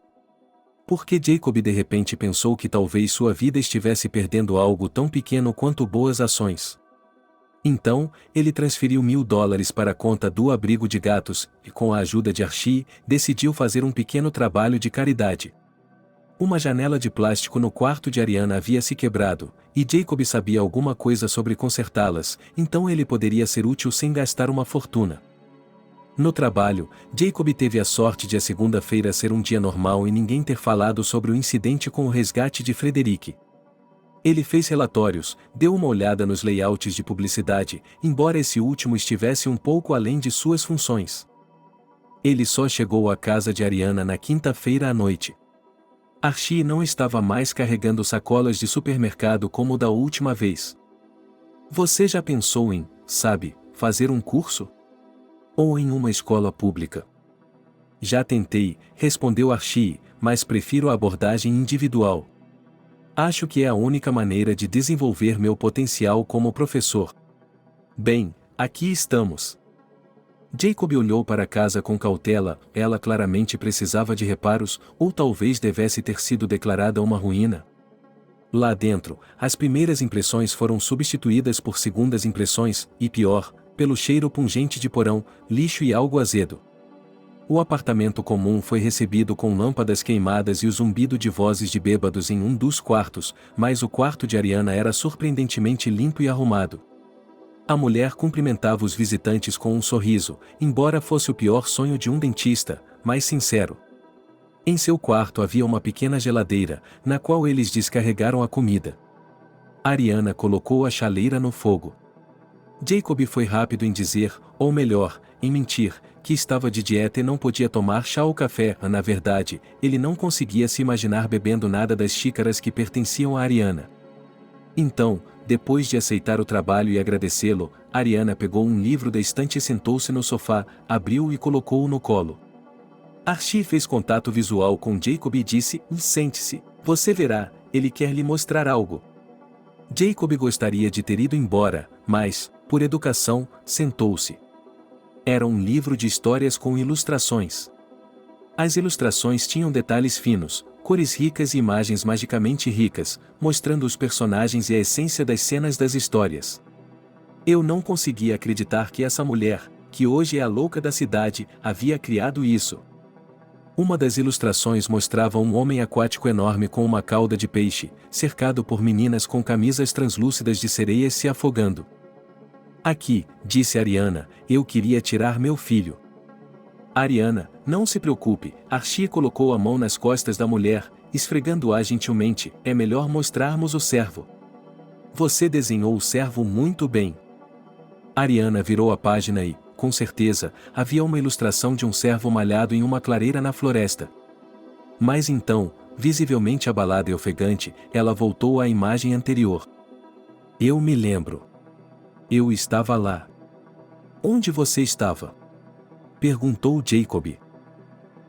Porque Jacob de repente pensou que talvez sua vida estivesse perdendo algo tão pequeno quanto boas ações. Então, ele transferiu $1000 para a conta do abrigo de gatos, e com a ajuda de Archie, decidiu fazer um pequeno trabalho de caridade. Uma janela de plástico no quarto de Ariana havia se quebrado, e Jacob sabia alguma coisa sobre consertá-las, então ele poderia ser útil sem gastar uma fortuna. No trabalho, Jacob teve a sorte de a segunda-feira ser um dia normal e ninguém ter falado sobre o incidente com o resgate de Frederick. Ele fez relatórios, deu uma olhada nos layouts de publicidade, embora esse último estivesse um pouco além de suas funções. Ele só chegou à casa de Ariana na quinta-feira à noite. Archie não estava mais carregando sacolas de supermercado como da última vez. Você já pensou em, fazer um curso? Ou em uma escola pública? Já tentei, respondeu Archie, mas prefiro a abordagem individual. Acho que é a única maneira de desenvolver meu potencial como professor. Bem, aqui estamos. Jacob olhou para a casa com cautela, ela claramente precisava de reparos, ou talvez devesse ter sido declarada uma ruína. Lá dentro, as primeiras impressões foram substituídas por segundas impressões, e pior, pelo cheiro pungente de porão, lixo e algo azedo. O apartamento comum foi recebido com lâmpadas queimadas e o zumbido de vozes de bêbados em um dos quartos, mas o quarto de Ariana era surpreendentemente limpo e arrumado. A mulher cumprimentava os visitantes com um sorriso, embora fosse o pior sonho de um dentista, mas sincero. Em seu quarto havia uma pequena geladeira, na qual eles descarregaram a comida. Ariana colocou a chaleira no fogo. Jacob foi rápido em dizer, ou melhor, em mentir, que estava de dieta e não podia tomar chá ou café. Na verdade, ele não conseguia se imaginar bebendo nada das xícaras que pertenciam a Ariana. Então, depois de aceitar o trabalho e agradecê-lo, Ariana pegou um livro da estante e sentou-se no sofá, abriu-o e colocou-o no colo. Archie fez contato visual com Jacob e disse, sente-se, você verá, ele quer lhe mostrar algo. Jacob gostaria de ter ido embora, mas, por educação, sentou-se. Era um livro de histórias com ilustrações. As ilustrações tinham detalhes finos, cores ricas e imagens magicamente ricas, mostrando os personagens e a essência das cenas das histórias. Eu não conseguia acreditar que essa mulher, que hoje é a louca da cidade, havia criado isso. Uma das ilustrações mostrava um homem aquático enorme com uma cauda de peixe, cercado por meninas com camisas translúcidas de sereias se afogando. Aqui, disse Ariana, eu queria tirar meu filho. Ariana, não se preocupe, Archie colocou a mão nas costas da mulher, esfregando-a gentilmente, é melhor mostrarmos o cervo. Você desenhou o cervo muito bem. Ariana virou a página e, com certeza, havia uma ilustração de um cervo malhado em uma clareira na floresta. Mas então, visivelmente abalada e ofegante, ela voltou à imagem anterior. Eu me lembro. Eu estava lá. Onde você estava? Perguntou Jacob.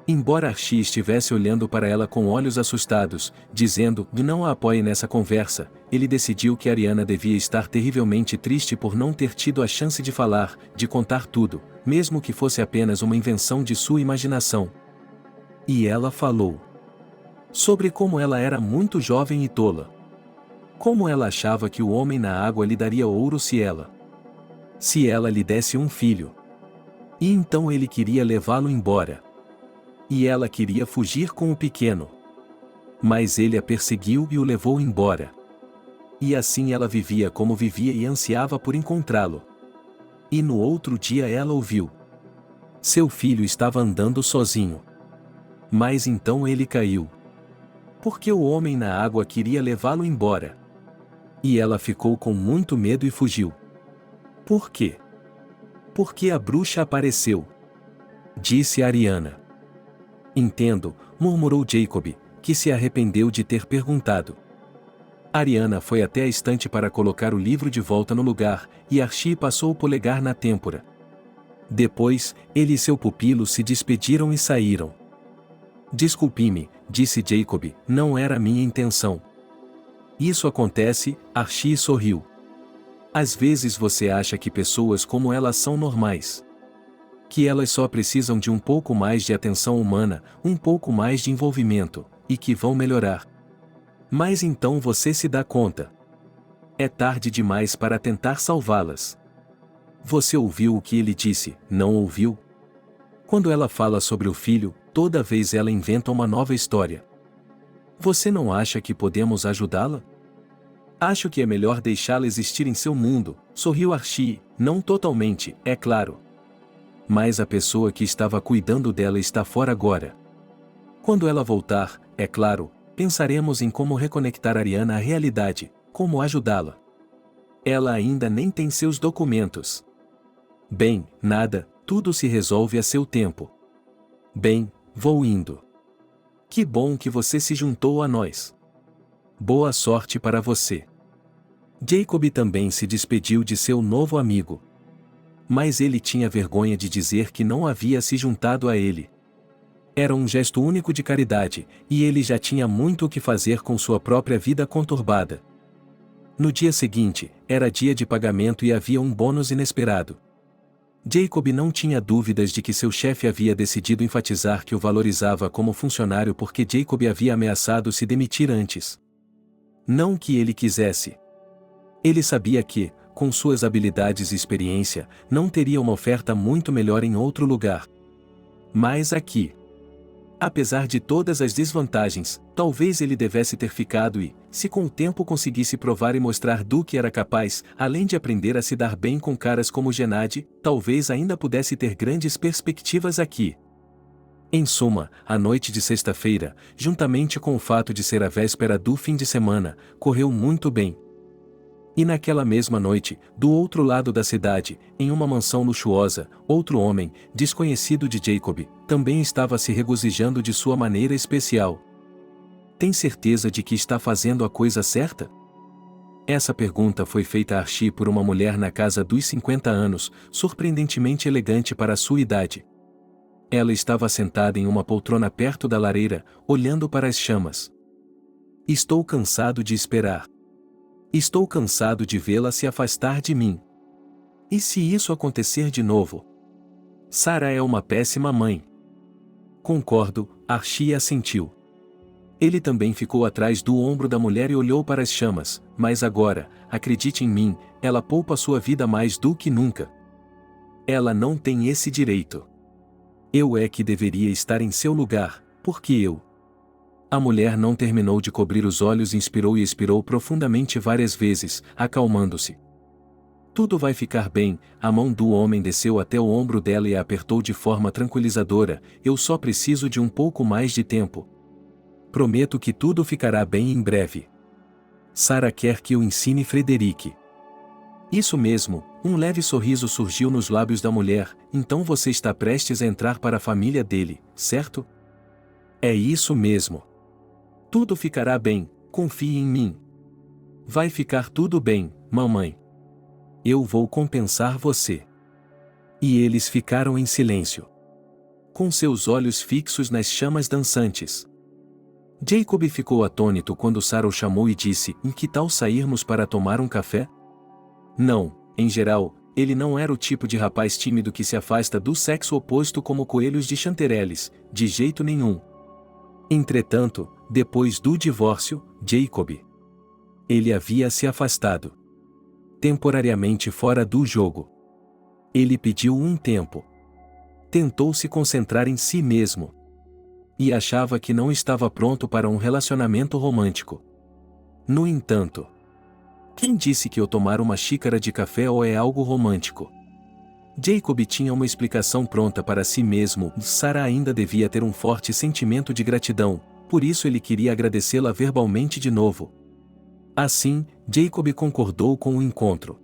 Embora Archie estivesse olhando para ela com olhos assustados, dizendo que não a apoie nessa conversa, ele decidiu que Ariana devia estar terrivelmente triste por não ter tido a chance de falar, de contar tudo, mesmo que fosse apenas uma invenção de sua imaginação. E ela falou sobre como ela era muito jovem e tola. Como ela achava que o homem na água lhe daria ouro se ela lhe desse um filho. E então ele queria levá-lo embora. E ela queria fugir com o pequeno. Mas ele a perseguiu e o levou embora. E assim ela vivia como vivia e ansiava por encontrá-lo. E no outro dia ela ouviu. Seu filho estava andando sozinho. Mas então ele caiu. Porque o homem na água queria levá-lo embora. E ela ficou com muito medo e fugiu. Por quê? Porque a bruxa apareceu. Disse Ariana. Entendo, murmurou Jacob, que se arrependeu de ter perguntado. Ariana foi até a estante para colocar o livro de volta no lugar, e Archie passou o polegar na têmpora. Depois, ele e seu pupilo se despediram e saíram. Desculpe-me, disse Jacob, não era minha intenção. Isso acontece, Archie sorriu. Às vezes você acha que pessoas como elas são normais. Que elas só precisam de um pouco mais de atenção humana, um pouco mais de envolvimento, e que vão melhorar. Mas então você se dá conta. É tarde demais para tentar salvá-las. Você ouviu o que ele disse, não ouviu? Quando ela fala sobre o filho, toda vez ela inventa uma nova história. Você não acha que podemos ajudá-la? Acho que é melhor deixá-la existir em seu mundo, sorriu Archie, não totalmente, é claro. Mas a pessoa que estava cuidando dela está fora agora. Quando ela voltar, é claro, pensaremos em como reconectar Ariana à realidade, como ajudá-la. Ela ainda nem tem seus documentos. Bem, nada, tudo se resolve a seu tempo. Bem, vou indo. Que bom que você se juntou a nós. Boa sorte para você. Jacob também se despediu de seu novo amigo. Mas ele tinha vergonha de dizer que não havia se juntado a ele. Era um gesto único de caridade, e ele já tinha muito o que fazer com sua própria vida conturbada. No dia seguinte, era dia de pagamento e havia um bônus inesperado. Jacob não tinha dúvidas de que seu chefe havia decidido enfatizar que o valorizava como funcionário porque Jacob havia ameaçado se demitir antes. Não que ele quisesse. Ele sabia que, com suas habilidades e experiência, não teria uma oferta muito melhor em outro lugar. Mas aqui. Apesar de todas as desvantagens, talvez ele devesse ter ficado e, se com o tempo conseguisse provar e mostrar do que era capaz, além de aprender a se dar bem com caras como Gennady, talvez ainda pudesse ter grandes perspectivas aqui. Em suma, a noite de sexta-feira, juntamente com o fato de ser a véspera do fim de semana, correu muito bem. E naquela mesma noite, do outro lado da cidade, em uma mansão luxuosa, outro homem, desconhecido de Jacob, também estava se regozijando de sua maneira especial. Tem certeza de que está fazendo a coisa certa? Essa pergunta foi feita a Archie por uma mulher na casa dos 50 anos, surpreendentemente elegante para a sua idade. Ela estava sentada em uma poltrona perto da lareira, olhando para as chamas. Estou cansado de esperar. Estou cansado de vê-la se afastar de mim. E se isso acontecer de novo? Sarah é uma péssima mãe. Concordo, Archie assentiu. Ele também ficou atrás do ombro da mulher e olhou para as chamas, mas agora, acredite em mim, ela poupa sua vida mais do que nunca. Ela não tem esse direito. Eu é que deveria estar em seu lugar, porque eu. A mulher não terminou de cobrir os olhos e inspirou e expirou profundamente várias vezes, acalmando-se. Tudo vai ficar bem, a mão do homem desceu até o ombro dela e a apertou de forma tranquilizadora, eu só preciso de um pouco mais de tempo. Prometo que tudo ficará bem em breve. Sarah quer que eu ensine Frederic. Isso mesmo, um leve sorriso surgiu nos lábios da mulher, então você está prestes a entrar para a família dele, certo? É isso mesmo. Tudo ficará bem, confie em mim. Vai ficar tudo bem, mamãe. Eu vou compensar você. E eles ficaram em silêncio, com seus olhos fixos nas chamas dançantes. Jacob ficou atônito quando Sarah o chamou e disse: "Em que tal sairmos para tomar um café?" Não, em geral, ele não era o tipo de rapaz tímido que se afasta do sexo oposto como coelhos de chantereles, de jeito nenhum. Entretanto, depois do divórcio, Jacob. Ele havia se afastado. Temporariamente fora do jogo. Ele pediu um tempo. Tentou se concentrar em si mesmo. E achava que não estava pronto para um relacionamento romântico. No entanto, quem disse que eu tomar uma xícara de café ou é algo romântico? Jacob tinha uma explicação pronta para si mesmo. Sarah ainda devia ter um forte sentimento de gratidão, por isso ele queria agradecê-la verbalmente de novo. Assim, Jacob concordou com o encontro.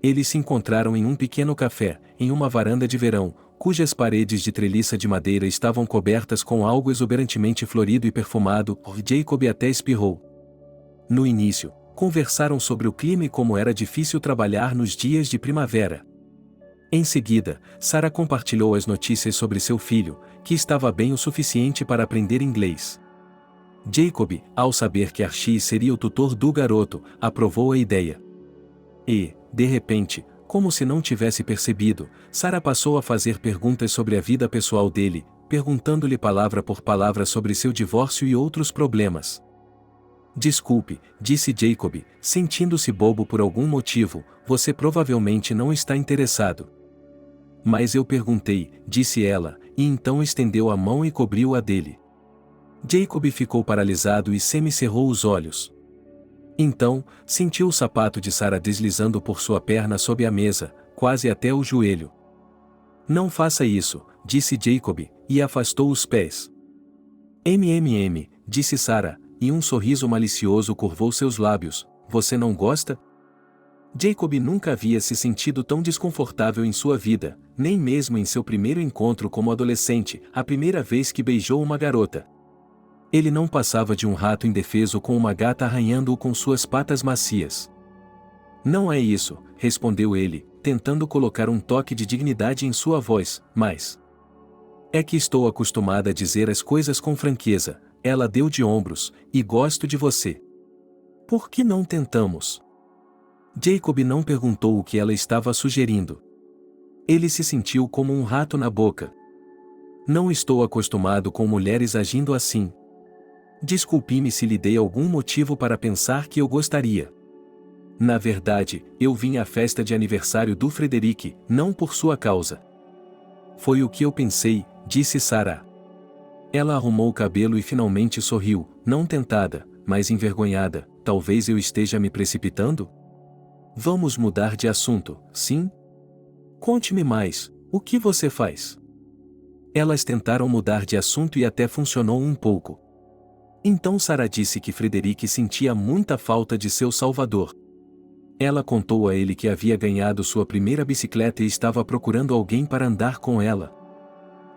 Eles se encontraram em um pequeno café, em uma varanda de verão, cujas paredes de treliça de madeira estavam cobertas com algo exuberantemente florido e perfumado. Jacob até espirrou. No início, conversaram sobre o clima e como era difícil trabalhar nos dias de primavera. Em seguida, Sarah compartilhou as notícias sobre seu filho, que estava bem o suficiente para aprender inglês. Jacob, ao saber que Archie seria o tutor do garoto, aprovou a ideia. E, de repente, como se não tivesse percebido, Sarah passou a fazer perguntas sobre a vida pessoal dele, perguntando-lhe palavra por palavra sobre seu divórcio e outros problemas. Desculpe, disse Jacob, sentindo-se bobo por algum motivo, você provavelmente não está interessado. Mas eu perguntei, disse ela, e então estendeu a mão e cobriu-a dele. Jacob ficou paralisado e semicerrou os olhos. Então, sentiu o sapato de Sarah deslizando por sua perna sob a mesa, quase até o joelho. Não faça isso, disse Jacob, e afastou os pés. Disse Sarah, e um sorriso malicioso curvou seus lábios, você não gosta? Jacob nunca havia se sentido tão desconfortável em sua vida, nem mesmo em seu primeiro encontro como adolescente, a primeira vez que beijou uma garota. Ele não passava de um rato indefeso com uma gata arranhando-o com suas patas macias. Não é isso, respondeu ele, tentando colocar um toque de dignidade em sua voz, mas... É que estou acostumada a dizer as coisas com franqueza, ela deu de ombros, e gosto de você. Por que não tentamos? Jacob não perguntou o que ela estava sugerindo. Ele se sentiu como um rato na boca. Não estou acostumado com mulheres agindo assim. Desculpe-me se lhe dei algum motivo para pensar que eu gostaria. Na verdade, eu vim à festa de aniversário do Frederic, não por sua causa. Foi o que eu pensei, disse Sarah. Ela arrumou o cabelo e finalmente sorriu, não tentada, mas envergonhada. Talvez eu esteja me precipitando? Vamos mudar de assunto, sim? Conte-me mais, o que você faz? Elas tentaram mudar de assunto e até funcionou um pouco. Então Sarah disse que Frederic sentia muita falta de seu salvador. Ela contou a ele que havia ganhado sua primeira bicicleta e estava procurando alguém para andar com ela.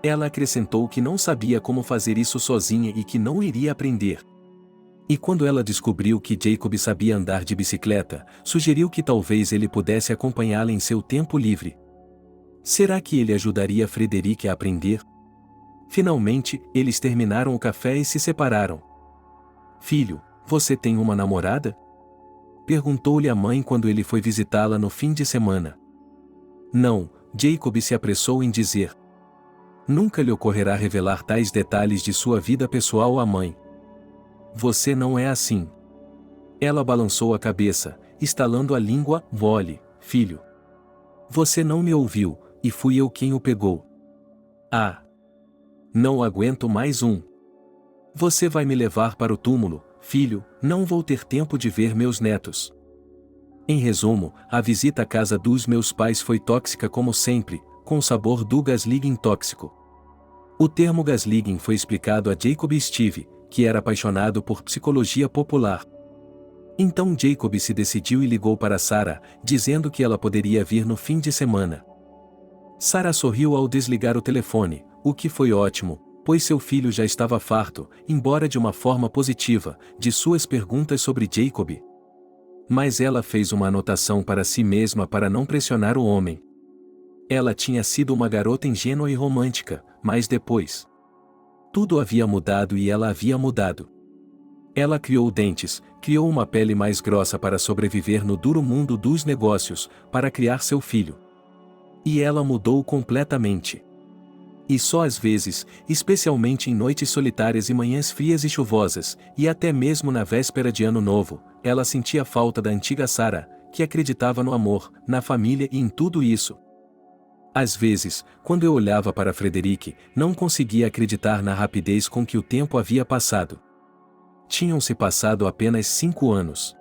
Ela acrescentou que não sabia como fazer isso sozinha e que não iria aprender. E quando ela descobriu que Jacob sabia andar de bicicleta, sugeriu que talvez ele pudesse acompanhá-la em seu tempo livre. Será que ele ajudaria Frederic a aprender? Finalmente, eles terminaram o café e se separaram. Filho, você tem uma namorada? Perguntou-lhe a mãe quando ele foi visitá-la no fim de semana. Não, Jacob se apressou em dizer. Nunca lhe ocorrerá revelar tais detalhes de sua vida pessoal à mãe. Você não é assim. Ela balançou a cabeça, estalando a língua. Vole, filho. Você não me ouviu, e fui eu quem o pegou. Ah! Não aguento mais um. Você vai me levar para o túmulo, filho, não vou ter tempo de ver meus netos. Em resumo, a visita à casa dos meus pais foi tóxica como sempre, com o sabor do gaslighting tóxico. O termo gaslighting foi explicado a Jacob Steve, que era apaixonado por psicologia popular. Então Jacob se decidiu e ligou para Sarah, dizendo que ela poderia vir no fim de semana. Sarah sorriu ao desligar o telefone, o que foi ótimo, pois seu filho já estava farto, embora de uma forma positiva, de suas perguntas sobre Jacob. Mas ela fez uma anotação para si mesma para não pressionar o homem. Ela tinha sido uma garota ingênua e romântica, mas depois... Tudo havia mudado e ela havia mudado. Ela criou dentes, criou uma pele mais grossa para sobreviver no duro mundo dos negócios, para criar seu filho. E ela mudou completamente. E só às vezes, especialmente em noites solitárias e manhãs frias e chuvosas, e até mesmo na véspera de Ano Novo, ela sentia falta da antiga Sarah, que acreditava no amor, na família e em tudo isso. Às vezes, quando eu olhava para Frederic, não conseguia acreditar na rapidez com que o tempo havia passado. Tinham-se passado apenas 5 anos.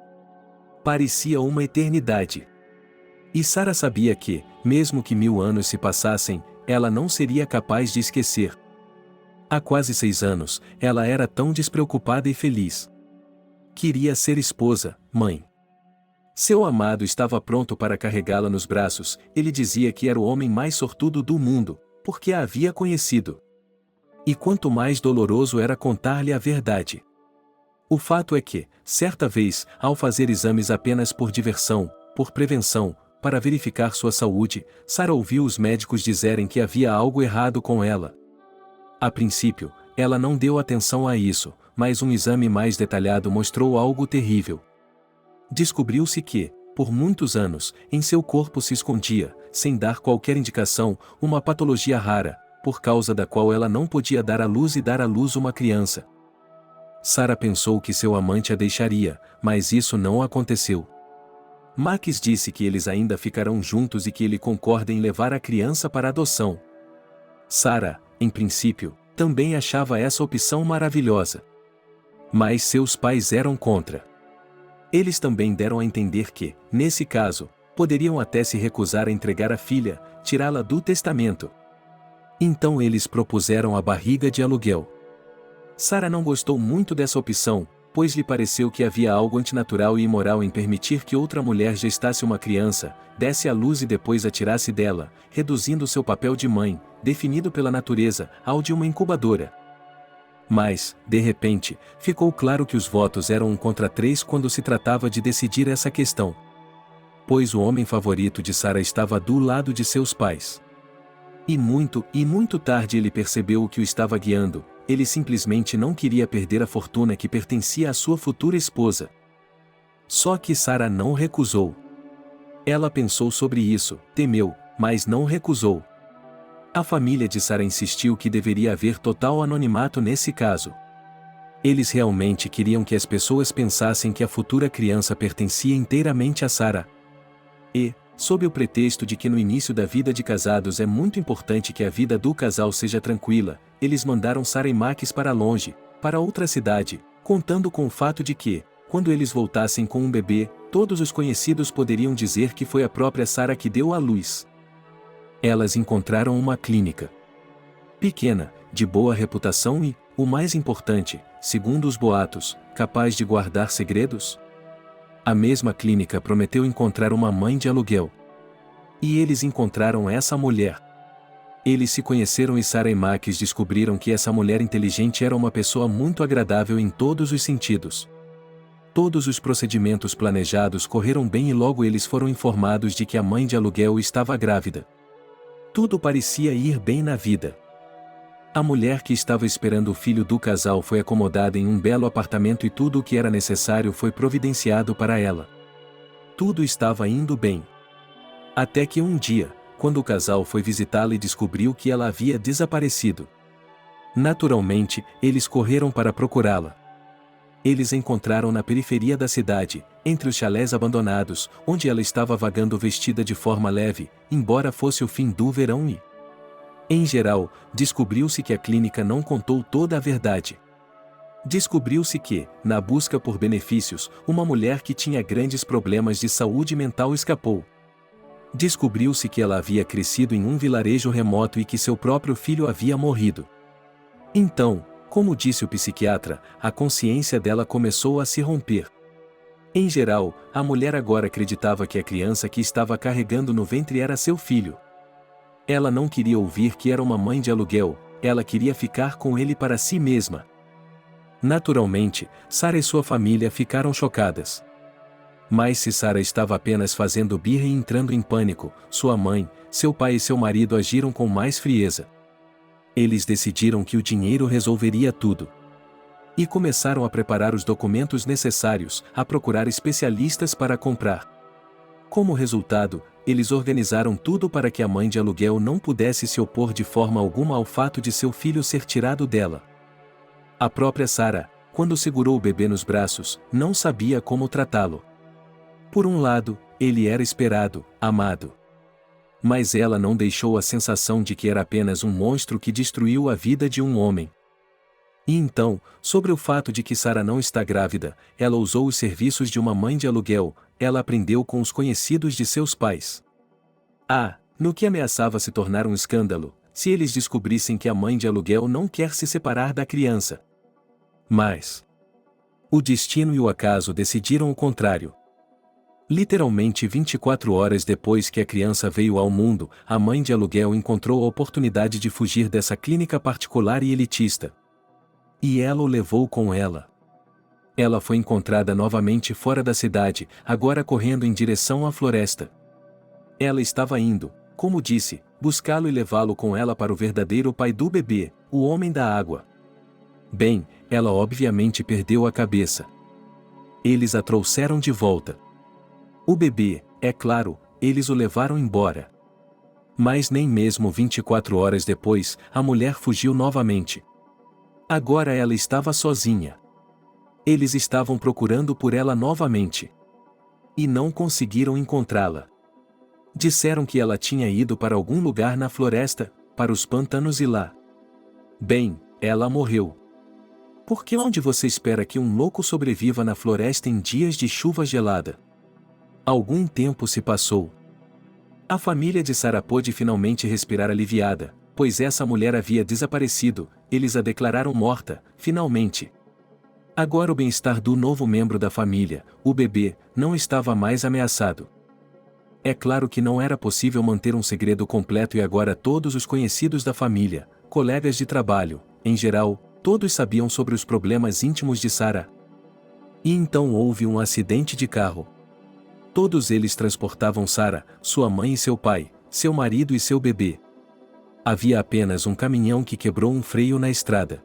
Parecia uma eternidade. E Sarah sabia que, mesmo que 1000 anos se passassem, ela não seria capaz de esquecer. Há quase 6 anos, ela era tão despreocupada e feliz. Queria ser esposa, mãe. Seu amado estava pronto para carregá-la nos braços. Ele dizia que era o homem mais sortudo do mundo, porque a havia conhecido. E quanto mais doloroso era contar-lhe a verdade. O fato é que, certa vez, ao fazer exames apenas por diversão, por prevenção, para verificar sua saúde, Sarah ouviu os médicos dizerem que havia algo errado com ela. A princípio, ela não deu atenção a isso, mas um exame mais detalhado mostrou algo terrível. Descobriu-se que, por muitos anos, em seu corpo se escondia, sem dar qualquer indicação, uma patologia rara, por causa da qual ela não podia dar à luz e dar à luz uma criança. Sarah pensou que seu amante a deixaria, mas isso não aconteceu. Max disse que eles ainda ficarão juntos e que ele concorda em levar a criança para adoção. Sarah, em princípio, também achava essa opção maravilhosa. Mas seus pais eram contra. Eles também deram a entender que, nesse caso, poderiam até se recusar a entregar a filha, tirá-la do testamento. Então eles propuseram a barriga de aluguel. Sarah não gostou muito dessa opção, pois lhe pareceu que havia algo antinatural e imoral em permitir que outra mulher gestasse uma criança, desse à luz e depois a tirasse dela, reduzindo seu papel de mãe, definido pela natureza, ao de uma incubadora. Mas, de repente, ficou claro que os votos eram 1 contra 3 quando se tratava de decidir essa questão. Pois o homem favorito de Sarah estava do lado de seus pais. E muito tarde ele percebeu o que o estava guiando. Ele simplesmente não queria perder a fortuna que pertencia à sua futura esposa. Só que Sarah não recusou. Ela pensou sobre isso, temeu, mas não recusou. A família de Sarah insistiu que deveria haver total anonimato nesse caso. Eles realmente queriam que as pessoas pensassem que a futura criança pertencia inteiramente a Sarah. E, sob o pretexto de que no início da vida de casados é muito importante que a vida do casal seja tranquila, eles mandaram Sarah e Max para longe, para outra cidade, contando com o fato de que, quando eles voltassem com um bebê, todos os conhecidos poderiam dizer que foi a própria Sarah que deu à luz. Elas encontraram uma clínica pequena, de boa reputação e, o mais importante, segundo os boatos, capaz de guardar segredos. A mesma clínica prometeu encontrar uma mãe de aluguel. E eles encontraram essa mulher. Eles se conheceram e Sarah e Max descobriram que essa mulher inteligente era uma pessoa muito agradável em todos os sentidos. Todos os procedimentos planejados correram bem e logo eles foram informados de que a mãe de aluguel estava grávida. Tudo parecia ir bem na vida. A mulher que estava esperando o filho do casal foi acomodada em um belo apartamento e tudo o que era necessário foi providenciado para ela. Tudo estava indo bem. Até que um dia, quando o casal foi visitá-la e descobriu que ela havia desaparecido. Naturalmente, eles correram para procurá-la. Eles a encontraram na periferia da cidade, entre os chalés abandonados, onde ela estava vagando vestida de forma leve, embora fosse o fim do verão e... Em geral, descobriu-se que a clínica não contou toda a verdade. Descobriu-se que, na busca por benefícios, uma mulher que tinha grandes problemas de saúde mental escapou. Descobriu-se que ela havia crescido em um vilarejo remoto e que seu próprio filho havia morrido. Então, como disse o psiquiatra, a consciência dela começou a se romper. Em geral, a mulher agora acreditava que a criança que estava carregando no ventre era seu filho. Ela não queria ouvir que era uma mãe de aluguel, ela queria ficar com ele para si mesma. Naturalmente, Sarah e sua família ficaram chocadas. Mas se Sarah estava apenas fazendo birra e entrando em pânico, sua mãe, seu pai e seu marido agiram com mais frieza. Eles decidiram que o dinheiro resolveria tudo. E começaram a preparar os documentos necessários, a procurar especialistas para comprar. Como resultado, eles organizaram tudo para que a mãe de aluguel não pudesse se opor de forma alguma ao fato de seu filho ser tirado dela. A própria Sarah, quando segurou o bebê nos braços, não sabia como tratá-lo. Por um lado, ele era esperado, amado. Mas ela não deixou a sensação de que era apenas um monstro que destruiu a vida de um homem. E então, sobre o fato de que Sarah não está grávida, ela usou os serviços de uma mãe de aluguel, ela aprendeu com os conhecidos de seus pais. No que ameaçava se tornar um escândalo, se eles descobrissem que a mãe de aluguel não quer se separar da criança. Mas o destino e o acaso decidiram o contrário. Literalmente 24 horas depois que a criança veio ao mundo, a mãe de aluguel encontrou a oportunidade de fugir dessa clínica particular e elitista. E ela o levou com ela. Ela foi encontrada novamente fora da cidade, agora correndo em direção à floresta. Ela estava indo, como disse, buscá-lo e levá-lo com ela para o verdadeiro pai do bebê, o homem da água. Bem, ela obviamente perdeu a cabeça. Eles a trouxeram de volta. O bebê, é claro, eles o levaram embora. Mas nem mesmo 24 horas depois, a mulher fugiu novamente. Agora ela estava sozinha. Eles estavam procurando por ela novamente. E não conseguiram encontrá-la. Disseram que ela tinha ido para algum lugar na floresta, para os pântanos e lá. Bem, ela morreu. Porque onde você espera que um louco sobreviva na floresta em dias de chuva gelada? Algum tempo se passou. A família de Sarah pôde finalmente respirar aliviada, pois essa mulher havia desaparecido, eles a declararam morta, finalmente. Agora o bem-estar do novo membro da família, o bebê, não estava mais ameaçado. É claro que não era possível manter um segredo completo e agora todos os conhecidos da família, colegas de trabalho, em geral, todos sabiam sobre os problemas íntimos de Sarah. E então houve um acidente de carro. Todos eles transportavam Sarah, sua mãe e seu pai, seu marido e seu bebê. Havia apenas um caminhão que quebrou um freio na estrada.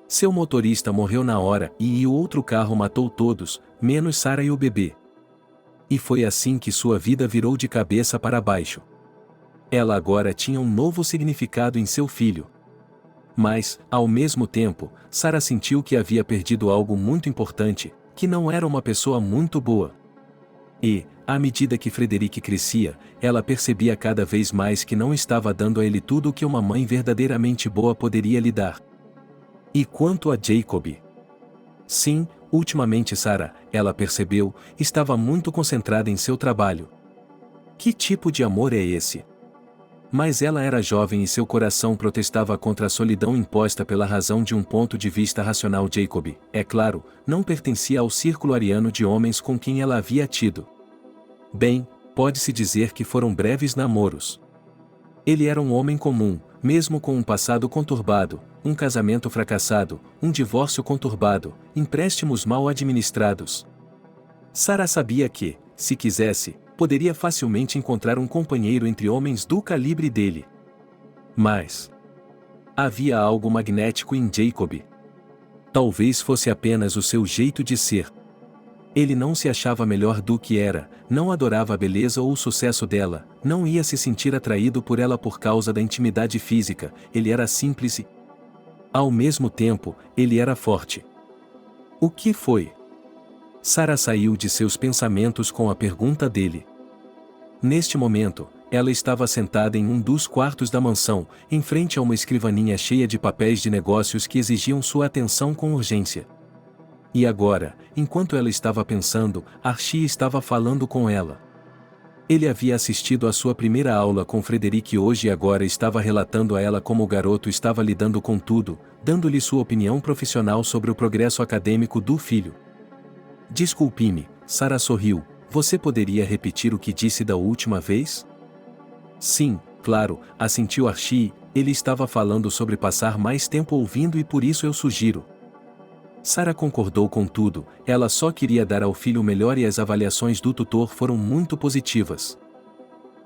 Seu motorista morreu na hora e o outro carro matou todos, menos Sarah e o bebê. E foi assim que sua vida virou de cabeça para baixo. Ela agora tinha um novo significado em seu filho. Mas, ao mesmo tempo, Sarah sentiu que havia perdido algo muito importante, que não era uma pessoa muito boa. E, à medida que Frederic crescia, ela percebia cada vez mais que não estava dando a ele tudo o que uma mãe verdadeiramente boa poderia lhe dar. E quanto a Jacob? Sim, ultimamente Sarah, ela percebeu, estava muito concentrada em seu trabalho. Que tipo de amor é esse? Mas ela era jovem e seu coração protestava contra a solidão imposta pela razão de um ponto de vista racional. Jacob, é claro, não pertencia ao círculo ariano de homens com quem ela havia tido. Bem, pode-se dizer que foram breves namoros. Ele era um homem comum, mesmo com um passado conturbado, um casamento fracassado, um divórcio conturbado, empréstimos mal administrados. Sarah sabia que, se quisesse, poderia facilmente encontrar um companheiro entre homens do calibre dele. Mas havia algo magnético em Jacob. Talvez fosse apenas o seu jeito de ser. Ele não se achava melhor do que era, não adorava a beleza ou o sucesso dela, não ia se sentir atraído por ela por causa da intimidade física, ele era simples e, ao mesmo tempo, ele era forte. O que foi? Sarah saiu de seus pensamentos com a pergunta dele. Neste momento, ela estava sentada em um dos quartos da mansão, em frente a uma escrivaninha cheia de papéis de negócios que exigiam sua atenção com urgência. E agora, enquanto ela estava pensando, Archie estava falando com ela. Ele havia assistido à sua primeira aula com Frederic hoje e agora estava relatando a ela como o garoto estava lidando com tudo, dando-lhe sua opinião profissional sobre o progresso acadêmico do filho. Desculpe-me, Sarah sorriu, você poderia repetir o que disse da última vez? Sim, claro, assentiu Archie, ele estava falando sobre passar mais tempo ouvindo e por isso eu sugiro. Sarah concordou com tudo, ela só queria dar ao filho o melhor e as avaliações do tutor foram muito positivas.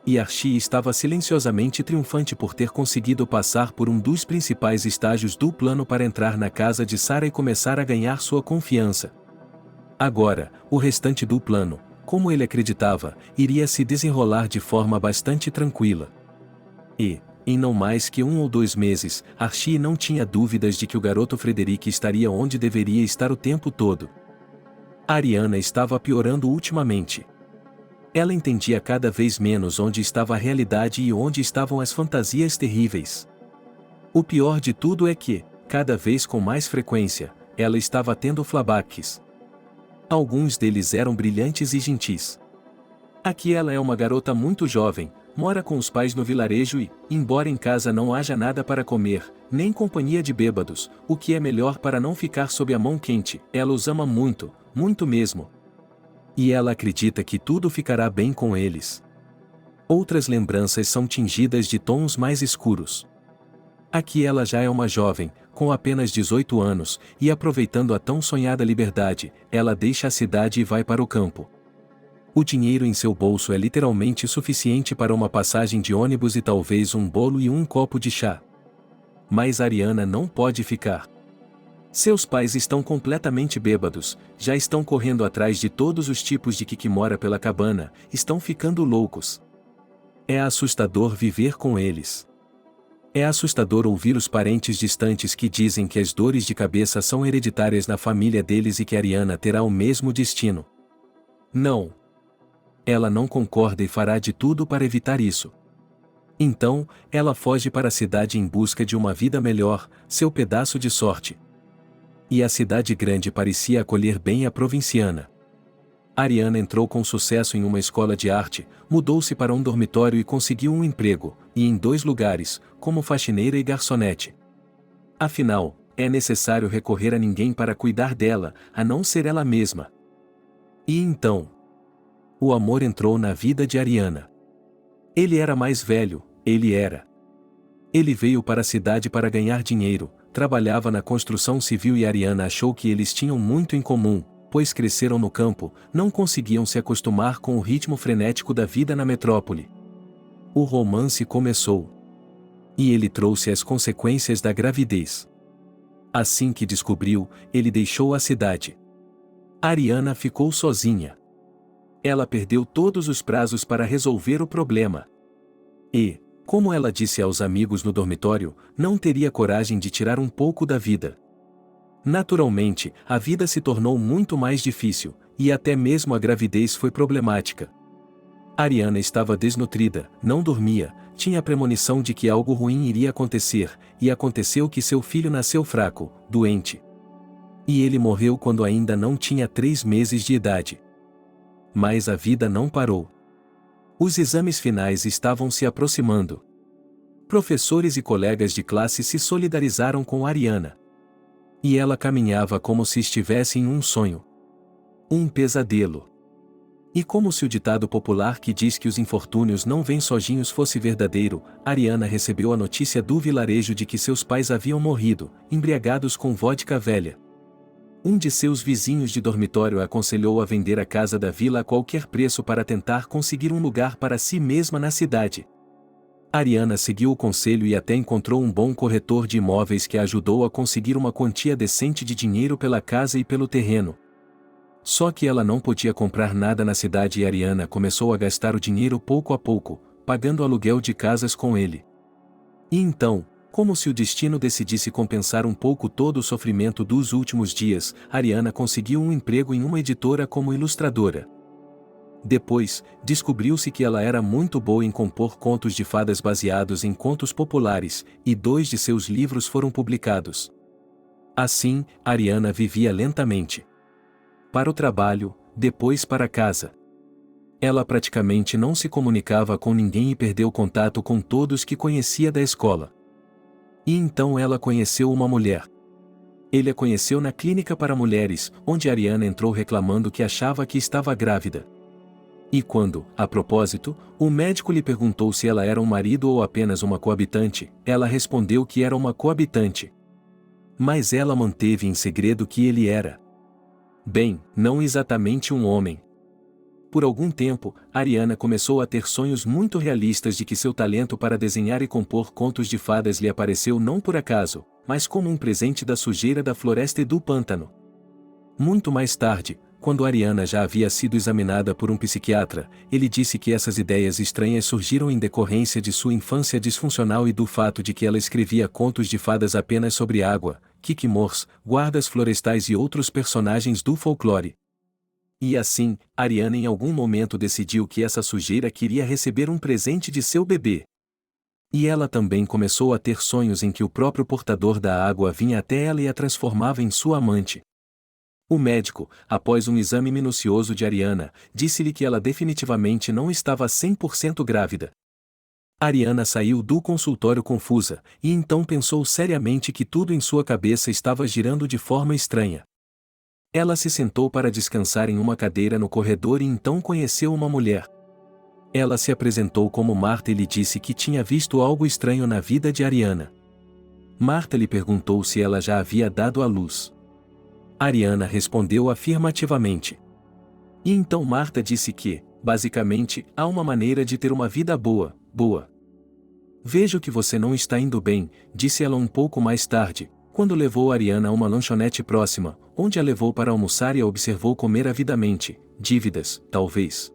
E Archie estava silenciosamente triunfante por ter conseguido passar por um dos principais estágios do plano para entrar na casa de Sarah e começar a ganhar sua confiança. Agora, o restante do plano, como ele acreditava, iria se desenrolar de forma bastante tranquila. E, em não mais que 1 ou 2 meses, Archie não tinha dúvidas de que o garoto Frederic estaria onde deveria estar o tempo todo. A Ariana estava piorando ultimamente. Ela entendia cada vez menos onde estava a realidade e onde estavam as fantasias terríveis. O pior de tudo é que, cada vez com mais frequência, ela estava tendo flashbacks. Alguns deles eram brilhantes e gentis. Aqui ela é uma garota muito jovem, mora com os pais no vilarejo e, embora em casa não haja nada para comer, nem companhia de bêbados, o que é melhor para não ficar sob a mão quente, ela os ama muito, muito mesmo. E ela acredita que tudo ficará bem com eles. Outras lembranças são tingidas de tons mais escuros. Aqui ela já é uma jovem, com apenas 18 anos, e aproveitando a tão sonhada liberdade, ela deixa a cidade e vai para o campo. O dinheiro em seu bolso é literalmente suficiente para uma passagem de ônibus e talvez um bolo e um copo de chá. Mas Ariana não pode ficar. Seus pais estão completamente bêbados, já estão correndo atrás de todos os tipos de que mora pela cabana, estão ficando loucos. É assustador viver com eles. É assustador ouvir os parentes distantes que dizem que as dores de cabeça são hereditárias na família deles e que Ariana terá o mesmo destino. Não. Ela não concorda e fará de tudo para evitar isso. Então, ela foge para a cidade em busca de uma vida melhor, seu pedaço de sorte. E a cidade grande parecia acolher bem a provinciana. Ariana entrou com sucesso em uma escola de arte, mudou-se para um dormitório e conseguiu um emprego, e em 2 lugares, como faxineira e garçonete. Afinal, é necessário recorrer a ninguém para cuidar dela, a não ser ela mesma. E então, o amor entrou na vida de Ariana. Ele era mais velho, Ele veio para a cidade para ganhar dinheiro, trabalhava na construção civil e Ariana achou que eles tinham muito em comum, pois cresceram no campo, não conseguiam se acostumar com o ritmo frenético da vida na metrópole. O romance começou. E ele trouxe as consequências da gravidez. Assim que descobriu, ele deixou a cidade. Ariana ficou sozinha. Ela perdeu todos os prazos para resolver o problema. E, como ela disse aos amigos no dormitório, não teria coragem de tirar um pouco da vida. Naturalmente, a vida se tornou muito mais difícil, e até mesmo a gravidez foi problemática. Ariana estava desnutrida, não dormia, tinha a premonição de que algo ruim iria acontecer, e aconteceu que seu filho nasceu fraco, doente. E ele morreu quando ainda não tinha 3 meses de idade. Mas a vida não parou. Os exames finais estavam se aproximando. Professores e colegas de classe se solidarizaram com Ariana. E ela caminhava como se estivesse em um sonho. Um pesadelo. E como se o ditado popular que diz que os infortúnios não vêm sozinhos fosse verdadeiro, Ariana recebeu a notícia do vilarejo de que seus pais haviam morrido, embriagados com vodka velha. Um de seus vizinhos de dormitório a aconselhou a vender a casa da vila a qualquer preço para tentar conseguir um lugar para si mesma na cidade. Ariana seguiu o conselho e até encontrou um bom corretor de imóveis que a ajudou a conseguir uma quantia decente de dinheiro pela casa e pelo terreno. Só que ela não podia comprar nada na cidade e Ariana começou a gastar o dinheiro pouco a pouco, pagando o aluguel de casas com ele. E então, como se o destino decidisse compensar um pouco todo o sofrimento dos últimos dias, Ariana conseguiu um emprego em uma editora como ilustradora. Depois, descobriu-se que ela era muito boa em compor contos de fadas baseados em contos populares, e 2 de seus livros foram publicados. Assim, Ariana vivia lentamente. Para o trabalho, depois para casa. Ela praticamente não se comunicava com ninguém e perdeu contato com todos que conhecia da escola. E então ela conheceu uma mulher. Ele a conheceu na clínica para mulheres, onde Ariana entrou reclamando que achava que estava grávida. E quando, a propósito, o médico lhe perguntou se ela era um marido ou apenas uma coabitante, ela respondeu que era uma coabitante. Mas ela manteve em segredo que ele era. Bem, não exatamente um homem. Por algum tempo, Ariana começou a ter sonhos muito realistas de que seu talento para desenhar e compor contos de fadas lhe apareceu não por acaso, mas como um presente da sujeira da floresta e do pântano. Muito mais tarde, quando Ariana já havia sido examinada por um psiquiatra, ele disse que essas ideias estranhas surgiram em decorrência de sua infância disfuncional e do fato de que ela escrevia contos de fadas apenas sobre água, kikimors, guardas florestais e outros personagens do folclore. E assim, Ariana em algum momento decidiu que essa sujeira queria receber um presente de seu bebê. E ela também começou a ter sonhos em que o próprio portador da água vinha até ela e a transformava em sua amante. O médico, após um exame minucioso de Ariana, disse-lhe que ela definitivamente não estava 100% grávida. Ariana saiu do consultório confusa, e então pensou seriamente que tudo em sua cabeça estava girando de forma estranha. Ela se sentou para descansar em uma cadeira no corredor e então conheceu uma mulher. Ela se apresentou como Marta e lhe disse que tinha visto algo estranho na vida de Ariana. Marta lhe perguntou se ela já havia dado à luz. Ariana respondeu afirmativamente. E então Marta disse que, basicamente, há uma maneira de ter uma vida boa. Vejo que você não está indo bem, disse ela um pouco mais tarde, quando levou Ariana a uma lanchonete próxima, onde a levou para almoçar e a observou comer avidamente. Dívidas, talvez.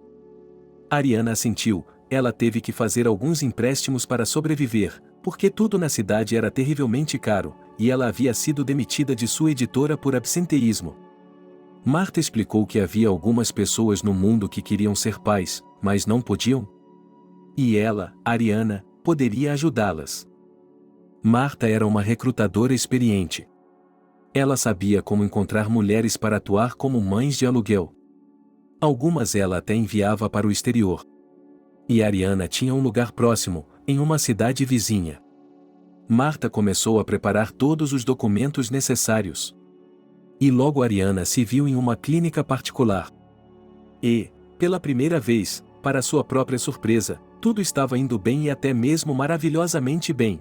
Ariana assentiu. Ela teve que fazer alguns empréstimos para sobreviver, porque tudo na cidade era terrivelmente caro, e ela havia sido demitida de sua editora por absenteísmo. Marta explicou que havia algumas pessoas no mundo que queriam ser pais, mas não podiam. E ela, Ariana, poderia ajudá-las. Marta era uma recrutadora experiente. Ela sabia como encontrar mulheres para atuar como mães de aluguel. Algumas ela até enviava para o exterior. E Ariana tinha um lugar próximo, em uma cidade vizinha. Marta começou a preparar todos os documentos necessários. E logo Ariana se viu em uma clínica particular. E, pela primeira vez, para sua própria surpresa, tudo estava indo bem e até mesmo maravilhosamente bem.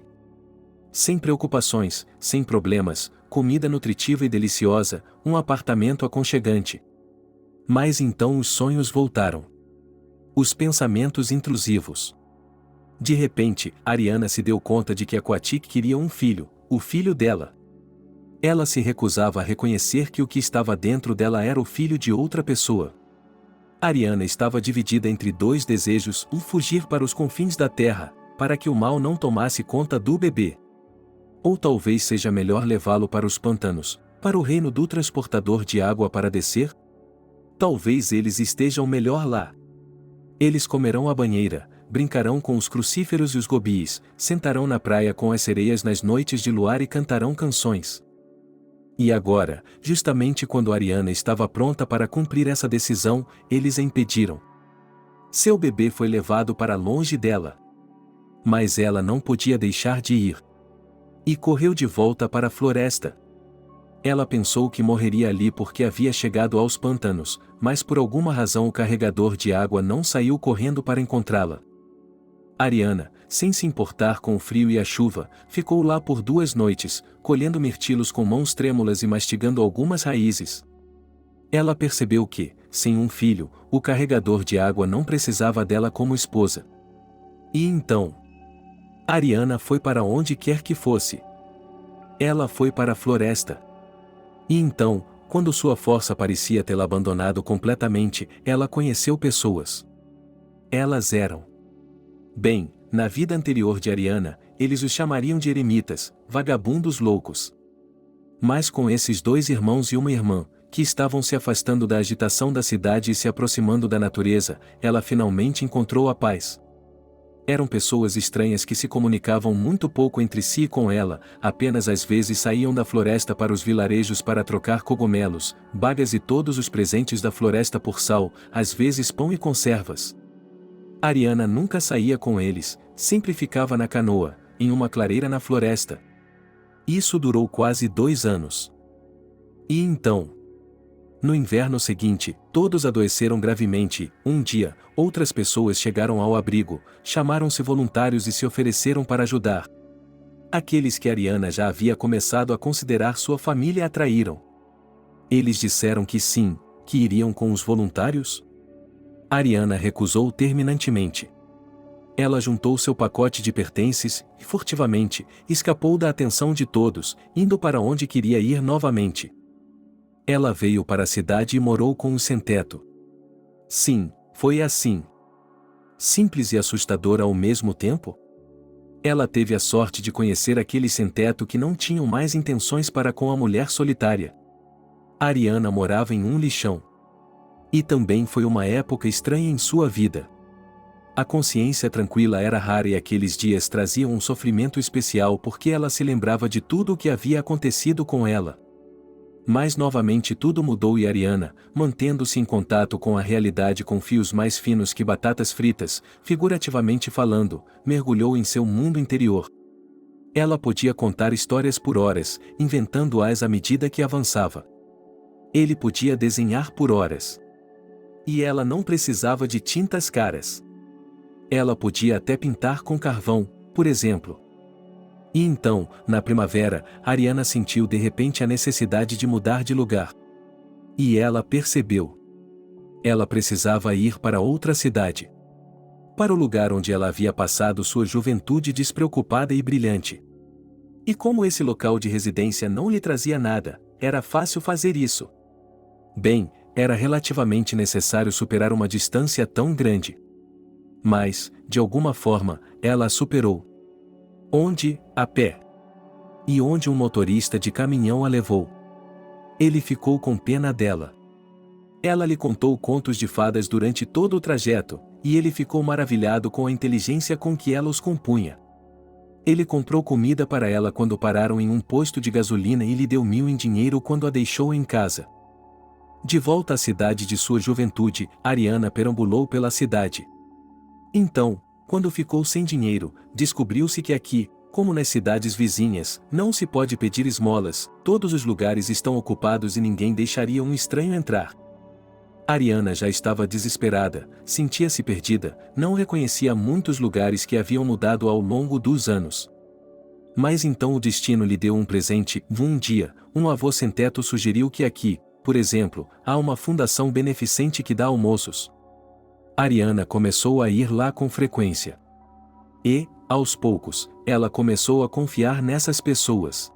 Sem preocupações, sem problemas, comida nutritiva e deliciosa, um apartamento aconchegante. Mas então os sonhos voltaram. Os pensamentos intrusivos. De repente, Ariana se deu conta de que a Quatik queria um filho, o filho dela. Ela se recusava a reconhecer que o que estava dentro dela era o filho de outra pessoa. Ariana estava dividida entre dois desejos: um fugir para os confins da terra, para que o mal não tomasse conta do bebê. Ou talvez seja melhor levá-lo para os pantanos, para o reino do transportador de água para descer? Talvez eles estejam melhor lá. Eles comerão a banheira, brincarão com os crucíferos e os gobis, sentarão na praia com as sereias nas noites de luar e cantarão canções. E agora, justamente quando Ariana estava pronta para cumprir essa decisão, eles a impediram. Seu bebê foi levado para longe dela. Mas ela não podia deixar de ir. E correu de volta para a floresta. Ela pensou que morreria ali porque havia chegado aos pântanos, mas por alguma razão o carregador de água não saiu correndo para encontrá-la. Ariana, sem se importar com o frio e a chuva, ficou lá por 2 noites, colhendo mirtilos com mãos trêmulas e mastigando algumas raízes. Ela percebeu que, sem um filho, o carregador de água não precisava dela como esposa. E então, Ariana foi para onde quer que fosse. Ela foi para a floresta. E então, quando sua força parecia tê-la abandonado completamente, ela conheceu pessoas. Elas eram. Bem, na vida anterior de Ariana, eles os chamariam de eremitas, vagabundos loucos. Mas com esses 2 irmãos e uma irmã, que estavam se afastando da agitação da cidade e se aproximando da natureza, ela finalmente encontrou a paz. Eram pessoas estranhas que se comunicavam muito pouco entre si e com ela, apenas às vezes saíam da floresta para os vilarejos para trocar cogumelos, bagas e todos os presentes da floresta por sal, às vezes pão e conservas. Ariana nunca saía com eles, sempre ficava na canoa, em uma clareira na floresta. Isso durou quase 2 anos. E então, no inverno seguinte, todos adoeceram gravemente. Um dia, outras pessoas chegaram ao abrigo, chamaram-se voluntários e se ofereceram para ajudar. Aqueles que Ariana já havia começado a considerar sua família atraíram. Eles disseram que sim, que iriam com os voluntários. Ariana recusou terminantemente. Ela juntou seu pacote de pertences e, furtivamente, escapou da atenção de todos, indo para onde queria ir novamente. Ela veio para a cidade e morou com um sem-teto. Sim, foi assim. Simples e assustador ao mesmo tempo? Ela teve a sorte de conhecer aqueles sem-teto que não tinham mais intenções para com a mulher solitária. Ariana morava em um lixão. E também foi uma época estranha em sua vida. A consciência tranquila era rara e aqueles dias traziam um sofrimento especial porque ela se lembrava de tudo o que havia acontecido com ela. Mas novamente tudo mudou e Ariana, mantendo-se em contato com a realidade com fios mais finos que batatas fritas, figurativamente falando, mergulhou em seu mundo interior. Ela podia contar histórias por horas, inventando-as à medida que avançava. Ele podia desenhar por horas. E ela não precisava de tintas caras. Ela podia até pintar com carvão, por exemplo. E então, na primavera, Ariana sentiu de repente a necessidade de mudar de lugar. E ela percebeu. Ela precisava ir para outra cidade. Para o lugar onde ela havia passado sua juventude despreocupada e brilhante. E como esse local de residência não lhe trazia nada, era fácil fazer isso. Bem, era relativamente necessário superar uma distância tão grande. Mas, de alguma forma, ela a superou. Onde, a pé. E onde um motorista de caminhão a levou. Ele ficou com pena dela. Ela lhe contou contos de fadas durante todo o trajeto, e ele ficou maravilhado com a inteligência com que ela os compunha. Ele comprou comida para ela quando pararam em um posto de gasolina e lhe deu 1.000 em dinheiro quando a deixou em casa. De volta à cidade de sua juventude, Ariana perambulou pela cidade. Então, quando ficou sem dinheiro, descobriu-se que aqui, como nas cidades vizinhas, não se pode pedir esmolas, todos os lugares estão ocupados e ninguém deixaria um estranho entrar. Ariana já estava desesperada, sentia-se perdida, não reconhecia muitos lugares que haviam mudado ao longo dos anos. Mas então o destino lhe deu um presente. Um dia, um avô sem teto sugeriu que aqui, por exemplo, há uma fundação beneficente que dá almoços. Ariana começou a ir lá com frequência. E, aos poucos, ela começou a confiar nessas pessoas.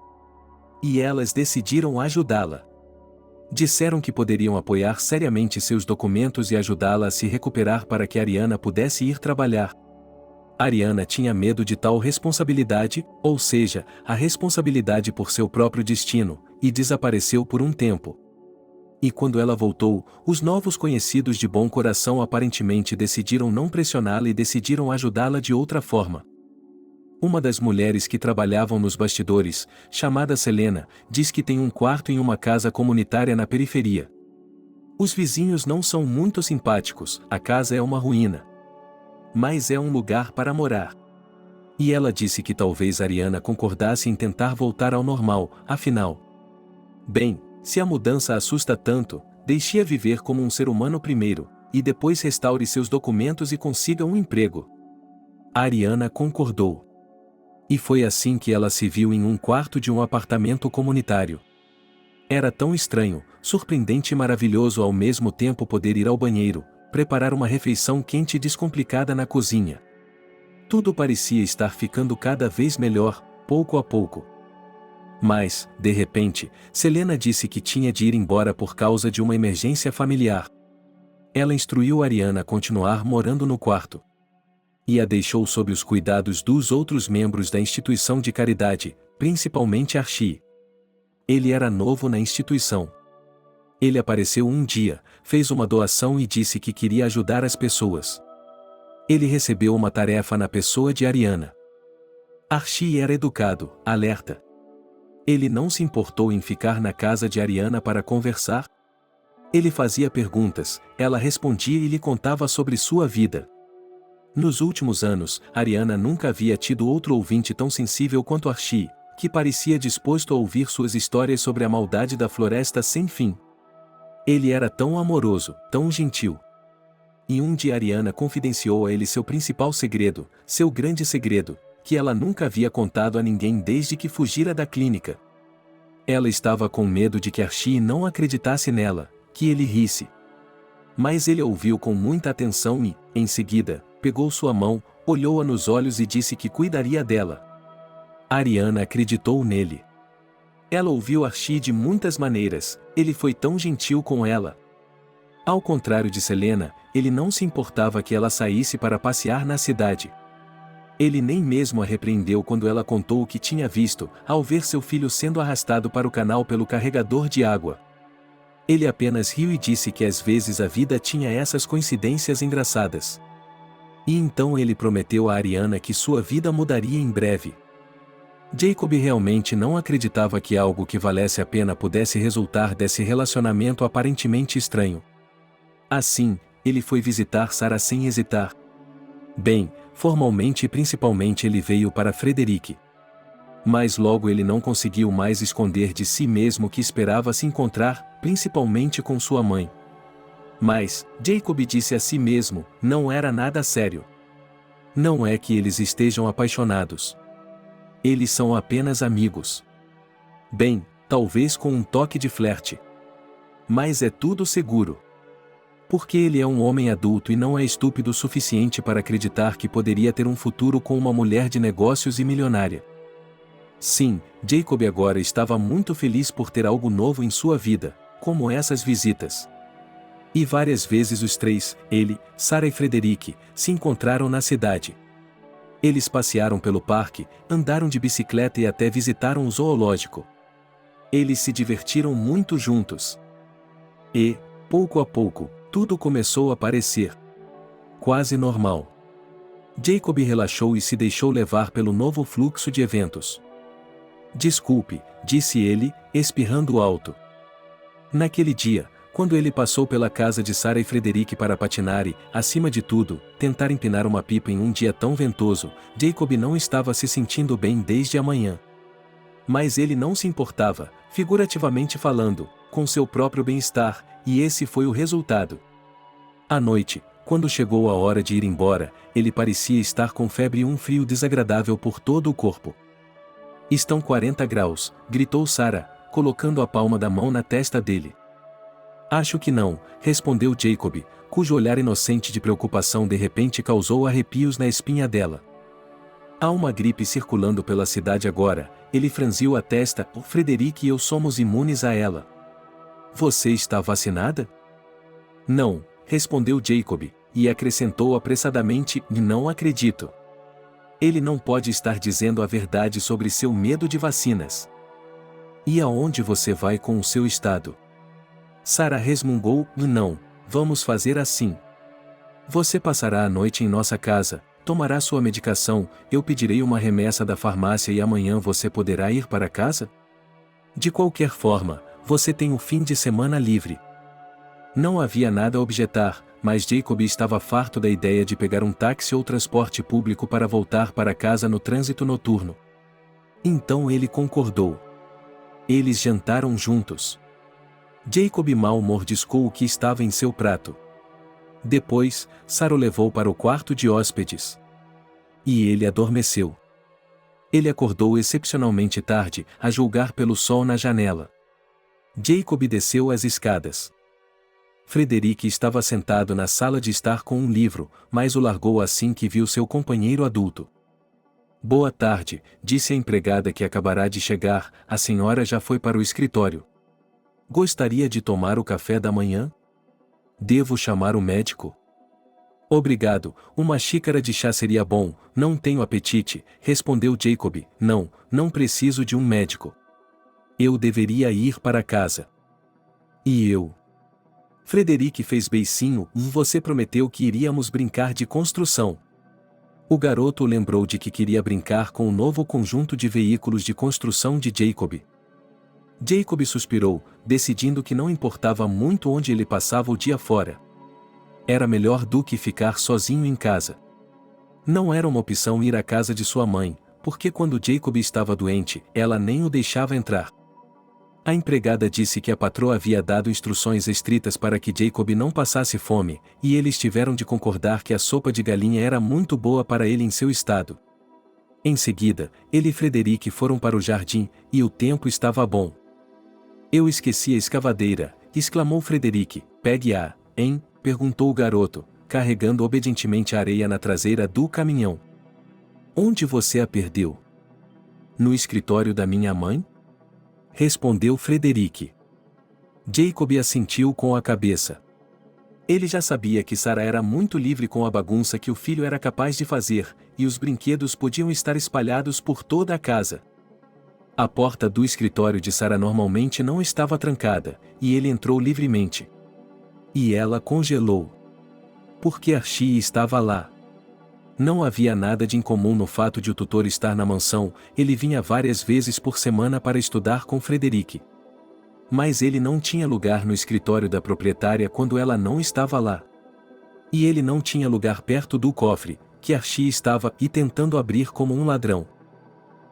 E elas decidiram ajudá-la. Disseram que poderiam apoiar seriamente seus documentos e ajudá-la a se recuperar para que Ariana pudesse ir trabalhar. Ariana tinha medo de tal responsabilidade, ou seja, a responsabilidade por seu próprio destino, e desapareceu por um tempo. E quando ela voltou, os novos conhecidos de bom coração aparentemente decidiram não pressioná-la e decidiram ajudá-la de outra forma. Uma das mulheres que trabalhavam nos bastidores, chamada Selena, diz que tem um quarto em uma casa comunitária na periferia. Os vizinhos não são muito simpáticos, a casa é uma ruína. Mas é um lugar para morar. E ela disse que talvez Ariana concordasse em tentar voltar ao normal, afinal. Bem, se a mudança assusta tanto, deixe-a viver como um ser humano primeiro, e depois restaure seus documentos e consiga um emprego. Ariana concordou. E foi assim que ela se viu em um quarto de um apartamento comunitário. Era tão estranho, surpreendente e maravilhoso ao mesmo tempo poder ir ao banheiro, preparar uma refeição quente e descomplicada na cozinha. Tudo parecia estar ficando cada vez melhor, pouco a pouco. Mas, de repente, Selena disse que tinha de ir embora por causa de uma emergência familiar. Ela instruiu Ariana a continuar morando no quarto. E a deixou sob os cuidados dos outros membros da instituição de caridade, principalmente Archie. Ele era novo na instituição. Ele apareceu um dia, fez uma doação e disse que queria ajudar as pessoas. Ele recebeu uma tarefa na pessoa de Ariana. Archie era educado, alerta. Ele não se importou em ficar na casa de Ariana para conversar. Ele fazia perguntas, ela respondia e lhe contava sobre sua vida. Nos últimos anos, Ariana nunca havia tido outro ouvinte tão sensível quanto Archie, que parecia disposto a ouvir suas histórias sobre a maldade da floresta sem fim. Ele era tão amoroso, tão gentil. E um dia Ariana confidenciou a ele seu principal segredo, seu grande segredo, que ela nunca havia contado a ninguém desde que fugira da clínica. Ela estava com medo de que Archie não acreditasse nela, que ele risse. Mas ele a ouviu com muita atenção e, em seguida, pegou sua mão, olhou-a nos olhos e disse que cuidaria dela. Ariana acreditou nele. Ela ouviu Archie de muitas maneiras, ele foi tão gentil com ela. Ao contrário de Selena, ele não se importava que ela saísse para passear na cidade. Ele nem mesmo a repreendeu quando ela contou o que tinha visto, ao ver seu filho sendo arrastado para o canal pelo carregador de água. Ele apenas riu e disse que às vezes a vida tinha essas coincidências engraçadas. E então ele prometeu a Ariana que sua vida mudaria em breve. Jacob realmente não acreditava que algo que valesse a pena pudesse resultar desse relacionamento aparentemente estranho. Assim, ele foi visitar Sarah sem hesitar. Bem, formalmente e principalmente ele veio para Frederick. Mas logo ele não conseguiu mais esconder de si mesmo que esperava se encontrar, principalmente com sua mãe. Mas, Jacob disse a si mesmo, não era nada sério. Não é que eles estejam apaixonados. Eles são apenas amigos. Bem, talvez com um toque de flerte. Mas é tudo seguro. Porque ele é um homem adulto e não é estúpido o suficiente para acreditar que poderia ter um futuro com uma mulher de negócios e milionária. Sim, Jacob agora estava muito feliz por ter algo novo em sua vida, como essas visitas. E várias vezes os três, ele, Sarah e Frederick, se encontraram na cidade. Eles passearam pelo parque, andaram de bicicleta e até visitaram o zoológico. Eles se divertiram muito juntos. E, pouco a pouco, tudo começou a parecer quase normal. Jacob relaxou e se deixou levar pelo novo fluxo de eventos. Desculpe, disse ele, espirrando alto. Naquele dia, quando ele passou pela casa de Sarah e Frederick para patinar e, acima de tudo, tentar empinar uma pipa em um dia tão ventoso, Jacob não estava se sentindo bem desde a manhã. Mas ele não se importava, figurativamente falando, com seu próprio bem-estar, e esse foi o resultado. À noite, quando chegou a hora de ir embora, ele parecia estar com febre e um frio desagradável por todo o corpo. Estão 40 graus, gritou Sarah, colocando a palma da mão na testa dele. Acho que não, respondeu Jacob, cujo olhar inocente de preocupação de repente causou arrepios na espinha dela. Há uma gripe circulando pela cidade agora, ele franziu a testa, Frederick e eu somos imunes a ela. Você está vacinada? Não, respondeu Jacob, e acrescentou apressadamente, não acredito. Ele não pode estar dizendo a verdade sobre seu medo de vacinas. E aonde você vai com o seu estado? Sarah resmungou, não, vamos fazer assim. Você passará a noite em nossa casa, tomará sua medicação, eu pedirei uma remessa da farmácia e amanhã você poderá ir para casa? De qualquer forma, você tem o fim de semana livre. Não havia nada a objetar, mas Jacob estava farto da ideia de pegar um táxi ou transporte público para voltar para casa no trânsito noturno. Então ele concordou. Eles jantaram juntos. Jacob mal mordiscou o que estava em seu prato. Depois, Sarah o levou para o quarto de hóspedes. E ele adormeceu. Ele acordou excepcionalmente tarde, a julgar pelo sol na janela. Jacob desceu as escadas. Frederick estava sentado na sala de estar com um livro, mas o largou assim que viu seu companheiro adulto. Boa tarde, disse a empregada que acabará de chegar, a senhora já foi para o escritório. Gostaria de tomar o café da manhã? Devo chamar o médico? Obrigado, uma xícara de chá seria bom, não tenho apetite, respondeu Jacob, não preciso de um médico. Eu deveria ir para casa. E eu? Frederick fez beicinho, você prometeu que iríamos brincar de construção. O garoto lembrou de que queria brincar com o novo conjunto de veículos de construção de Jacob. Jacob suspirou, decidindo que não importava muito onde ele passava o dia fora. Era melhor do que ficar sozinho em casa. Não era uma opção ir à casa de sua mãe, porque quando Jacob estava doente, ela nem o deixava entrar. A empregada disse que a patroa havia dado instruções estritas para que Jacob não passasse fome, e eles tiveram de concordar que a sopa de galinha era muito boa para ele em seu estado. Em seguida, ele e Frederick foram para o jardim, e o tempo estava bom. Eu esqueci a escavadeira, exclamou Frederick. Pegue-a, hein? Perguntou o garoto, carregando obedientemente a areia na traseira do caminhão. Onde você a perdeu? No escritório da minha mãe? Respondeu Frederick. Jacob assentiu com a cabeça. Ele já sabia que Sarah era muito livre com a bagunça que o filho era capaz de fazer, e os brinquedos podiam estar espalhados por toda a casa. A porta do escritório de Sarah normalmente não estava trancada, e ele entrou livremente. E ela congelou. Porque Archie estava lá. Não havia nada de incomum no fato de o tutor estar na mansão, ele vinha várias vezes por semana para estudar com Frederick. Mas ele não tinha lugar no escritório da proprietária quando ela não estava lá. E ele não tinha lugar perto do cofre, que Archie estava tentando abrir como um ladrão.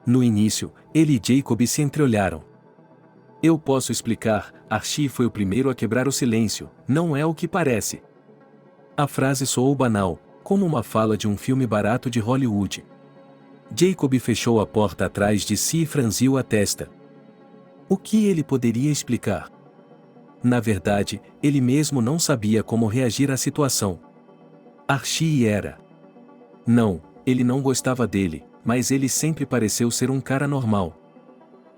No início, ele e Jacob se entreolharam. Eu posso explicar, Archie foi o primeiro a quebrar o silêncio, não é o que parece. A frase soou banal, como uma fala de um filme barato de Hollywood. Jacob fechou a porta atrás de si e franziu a testa. O que ele poderia explicar? Na verdade, ele mesmo não sabia como reagir à situação. Archie era. Não, ele não gostava dele, mas ele sempre pareceu ser um cara normal.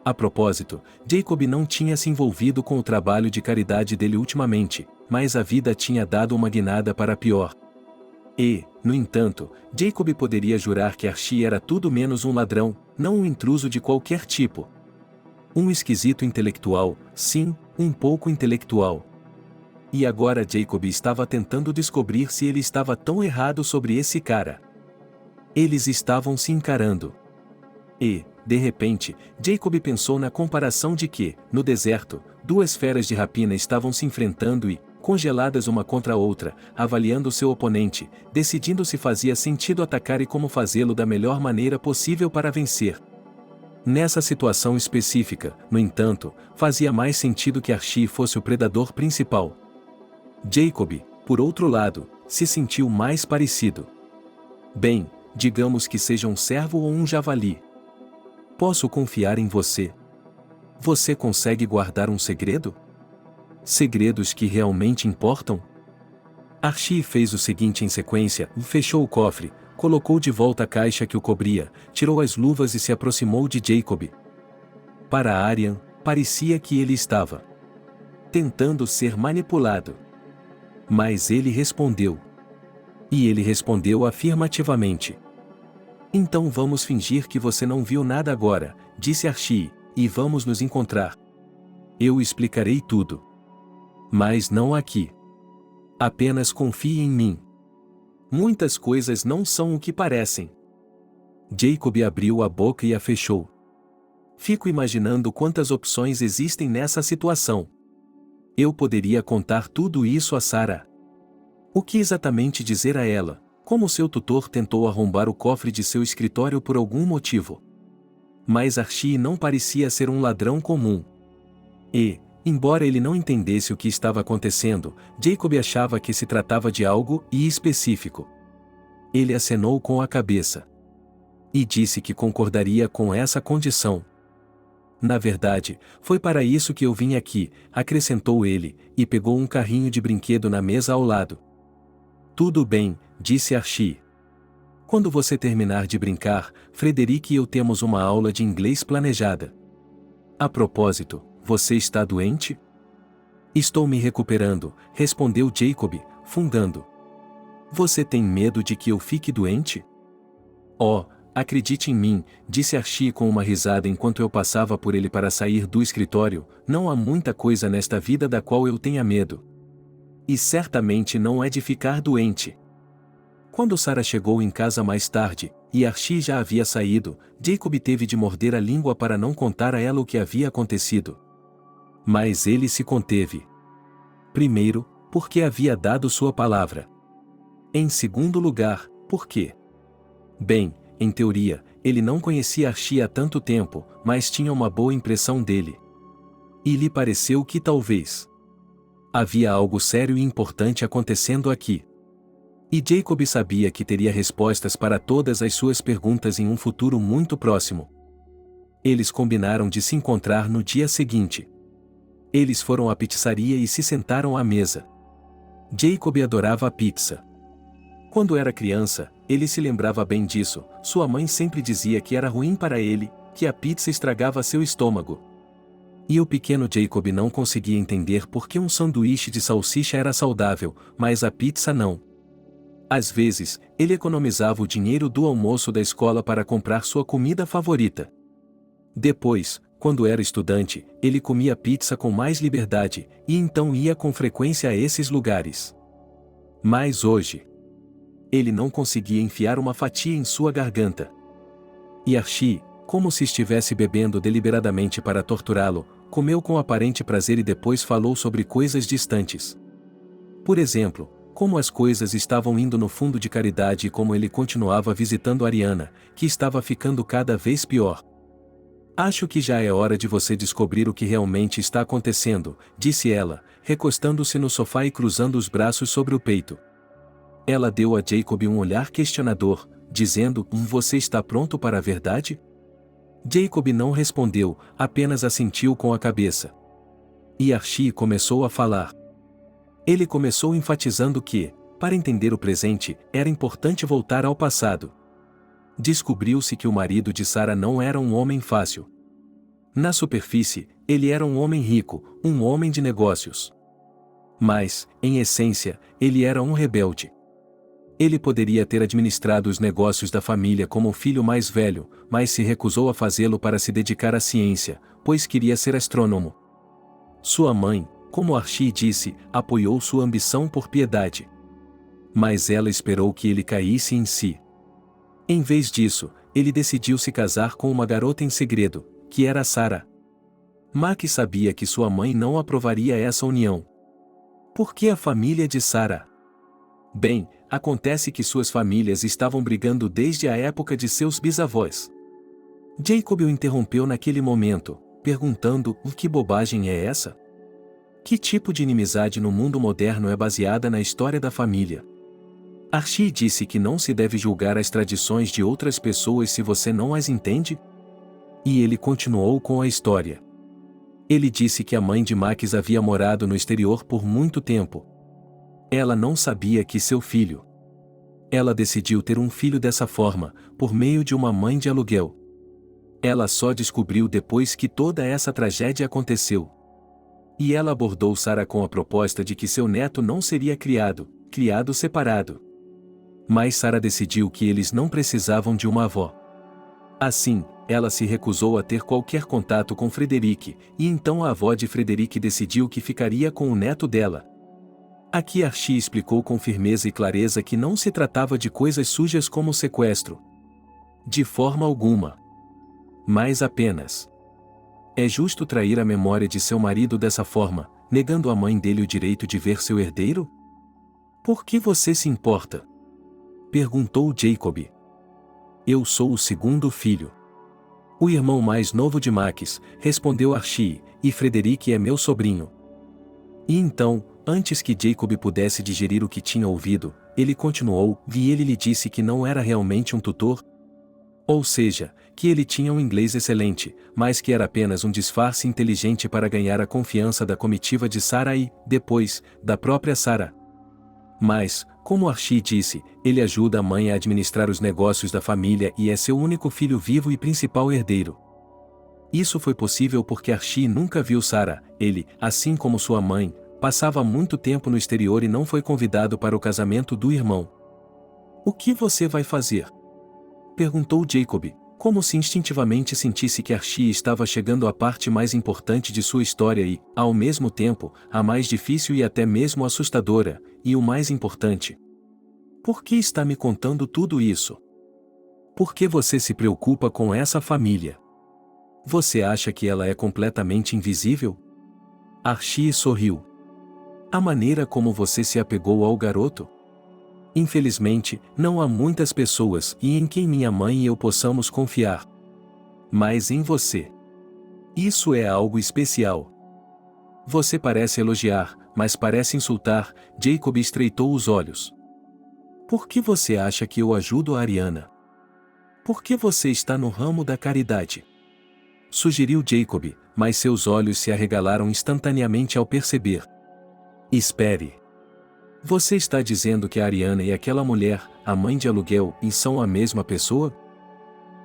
A propósito, Jacob não tinha se envolvido com o trabalho de caridade dele ultimamente, mas a vida tinha dado uma guinada para pior. E, no entanto, Jacob poderia jurar que Archie era tudo menos um ladrão, não um intruso de qualquer tipo. Um esquisito intelectual, sim, um pouco intelectual. E agora Jacob estava tentando descobrir se ele estava tão errado sobre esse cara. Eles estavam se encarando. E, de repente, Jacob pensou na comparação de que, no deserto, duas feras de rapina estavam se enfrentando e, congeladas uma contra a outra, avaliando seu oponente, decidindo se fazia sentido atacar e como fazê-lo da melhor maneira possível para vencer. Nessa situação específica, no entanto, fazia mais sentido que Archie fosse o predador principal. Jacob, por outro lado, se sentiu mais parecido. Bem, digamos que seja um cervo ou um javali. Posso confiar em você? Você consegue guardar um segredo? Segredos que realmente importam? Archie fez o seguinte em sequência: fechou o cofre, colocou de volta a caixa que o cobria, tirou as luvas e se aproximou de Jacob. Para Aryan, parecia que ele estava tentando ser manipulado. Mas ele respondeu. E ele respondeu afirmativamente. Então vamos fingir que você não viu nada agora, disse Archie, e vamos nos encontrar. Eu explicarei tudo. Mas não aqui. Apenas confie em mim. Muitas coisas não são o que parecem. Jacob abriu a boca e a fechou. Fico imaginando quantas opções existem nessa situação. Eu poderia contar tudo isso a Sarah. O que exatamente dizer a ela? Como seu tutor tentou arrombar o cofre de seu escritório por algum motivo. Mas Archie não parecia ser um ladrão comum. E, embora ele não entendesse o que estava acontecendo, Jacob achava que se tratava de algo específico. Ele acenou com a cabeça. E disse que concordaria com essa condição. Na verdade, foi para isso que eu vim aqui, acrescentou ele, e pegou um carrinho de brinquedo na mesa ao lado. Tudo bem, disse Archie. Quando você terminar de brincar, Frederick e eu temos uma aula de inglês planejada. A propósito, você está doente? Estou me recuperando, respondeu Jacob, fungando. Você tem medo de que eu fique doente? Oh, acredite em mim, disse Archie com uma risada enquanto eu passava por ele para sair do escritório, não há muita coisa nesta vida da qual eu tenha medo. E certamente não é de ficar doente. Quando Sarah chegou em casa mais tarde, e Archie já havia saído, Jacob teve de morder a língua para não contar a ela o que havia acontecido. Mas ele se conteve. Primeiro, porque havia dado sua palavra. Em segundo lugar, por quê? Bem, em teoria, ele não conhecia Archie há tanto tempo, mas tinha uma boa impressão dele. E lhe pareceu que talvez havia algo sério e importante acontecendo aqui. E Jacob sabia que teria respostas para todas as suas perguntas em um futuro muito próximo. Eles combinaram de se encontrar no dia seguinte. Eles foram à pizzaria e se sentaram à mesa. Jacob adorava a pizza. Quando era criança, ele se lembrava bem disso, sua mãe sempre dizia que era ruim para ele, que a pizza estragava seu estômago. E o pequeno Jacob não conseguia entender por que um sanduíche de salsicha era saudável, mas a pizza não. Às vezes, ele economizava o dinheiro do almoço da escola para comprar sua comida favorita. Depois, quando era estudante, ele comia pizza com mais liberdade, e então ia com frequência a esses lugares. Mas hoje, ele não conseguia enfiar uma fatia em sua garganta. E Archie, como se estivesse bebendo deliberadamente para torturá-lo, comeu com aparente prazer e depois falou sobre coisas distantes. Por exemplo, como as coisas estavam indo no fundo de caridade e como ele continuava visitando Ariana, que estava ficando cada vez pior. Acho que já é hora de você descobrir o que realmente está acontecendo, disse ela, recostando-se no sofá e cruzando os braços sobre o peito. Ela deu a Jacob um olhar questionador, dizendo: Você está pronto para a verdade? Jacob não respondeu, apenas assentiu com a cabeça. E Archie começou a falar. Ele começou enfatizando que, para entender o presente, era importante voltar ao passado. Descobriu-se que o marido de Sarah não era um homem fácil. Na superfície, ele era um homem rico, um homem de negócios. Mas, em essência, ele era um rebelde. Ele poderia ter administrado os negócios da família como o filho mais velho, mas se recusou a fazê-lo para se dedicar à ciência, pois queria ser astrônomo. Sua mãe, como Archie disse, apoiou sua ambição por piedade. Mas ela esperou que ele caísse em si. Em vez disso, ele decidiu se casar com uma garota em segredo, que era Sarah. Mac sabia que sua mãe não aprovaria essa união. Por que a família de Sarah? Bem, acontece que suas famílias estavam brigando desde a época de seus bisavós. Jacob o interrompeu naquele momento, perguntando: que bobagem é essa? Que tipo de inimizade no mundo moderno é baseada na história da família? Archie disse que não se deve julgar as tradições de outras pessoas se você não as entende? E ele continuou com a história. Ele disse que a mãe de Max havia morado no exterior por muito tempo. Ela não sabia que seu filho. Ela decidiu ter um filho dessa forma, por meio de uma mãe de aluguel. Ela só descobriu depois que toda essa tragédia aconteceu. E ela abordou Sarah com a proposta de que seu neto não seria criado separado. Mas Sarah decidiu que eles não precisavam de uma avó. Assim, ela se recusou a ter qualquer contato com Frederic, e então a avó de Frederic decidiu que ficaria com o neto dela. Aqui Archie explicou com firmeza e clareza que não se tratava de coisas sujas como sequestro. De forma alguma. Mas apenas. É justo trair a memória de seu marido dessa forma, negando à mãe dele o direito de ver seu herdeiro? Por que você se importa? Perguntou Jacob. Eu sou o segundo filho. O irmão mais novo de Max, respondeu Archie, e Frederic é meu sobrinho. E então, antes que Jacob pudesse digerir o que tinha ouvido, ele continuou, e ele lhe disse que não era realmente um tutor. Ou seja, que ele tinha um inglês excelente, mas que era apenas um disfarce inteligente para ganhar a confiança da comitiva de Sarah e, depois, da própria Sarah. Mas, como Archie disse, ele ajuda a mãe a administrar os negócios da família e é seu único filho vivo e principal herdeiro. Isso foi possível porque Archie nunca viu Sarah. Ele, assim como sua mãe, passava muito tempo no exterior e não foi convidado para o casamento do irmão. O que você vai fazer? Perguntou Jacob, como se instintivamente sentisse que Archie estava chegando à parte mais importante de sua história e, ao mesmo tempo, a mais difícil e até mesmo assustadora, e o mais importante. Por que está me contando tudo isso? Por que você se preocupa com essa família? Você acha que ela é completamente invisível? Archie sorriu. A maneira como você se apegou ao garoto? Infelizmente, não há muitas pessoas e em quem minha mãe e eu possamos confiar. Mas em você. Isso é algo especial. Você parece elogiar, mas parece insultar. Jacob estreitou os olhos. Por que você acha que eu ajudo a Ariana? Por que você está no ramo da caridade? Sugeriu Jacob, mas seus olhos se arregalaram instantaneamente ao perceber. Espere. Você está dizendo que a Ariana e aquela mulher, a mãe de aluguel, são a mesma pessoa?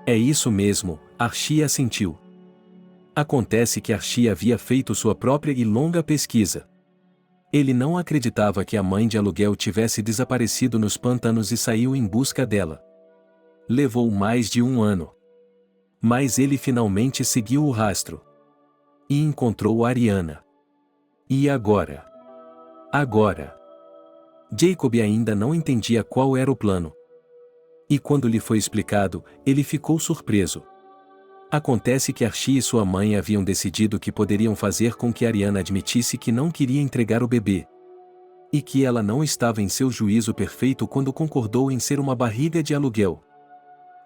É isso mesmo, Archie assentiu. Acontece que Archie havia feito sua própria e longa pesquisa. Ele não acreditava que a mãe de aluguel tivesse desaparecido nos pântanos e saiu em busca dela. Levou mais de um ano. Mas ele finalmente seguiu o rastro. E encontrou Ariana. E agora? Agora. Jacob ainda não entendia qual era o plano. E quando lhe foi explicado, ele ficou surpreso. Acontece que Archie e sua mãe haviam decidido que poderiam fazer com que Ariana admitisse que não queria entregar o bebê. E que ela não estava em seu juízo perfeito quando concordou em ser uma barriga de aluguel.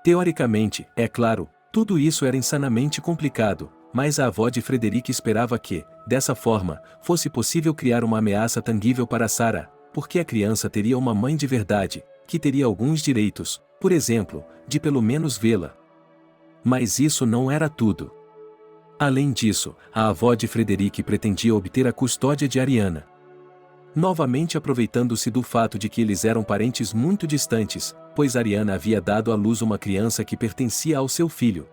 Teoricamente, é claro, tudo isso era insanamente complicado, mas a avó de Frederick esperava que, dessa forma, fosse possível criar uma ameaça tangível para Sarah, porque a criança teria uma mãe de verdade, que teria alguns direitos, por exemplo, de pelo menos vê-la. Mas isso não era tudo. Além disso, a avó de Frederick pretendia obter a custódia de Ariana. Novamente aproveitando-se do fato de que eles eram parentes muito distantes, pois Ariana havia dado à luz uma criança que pertencia ao seu filho.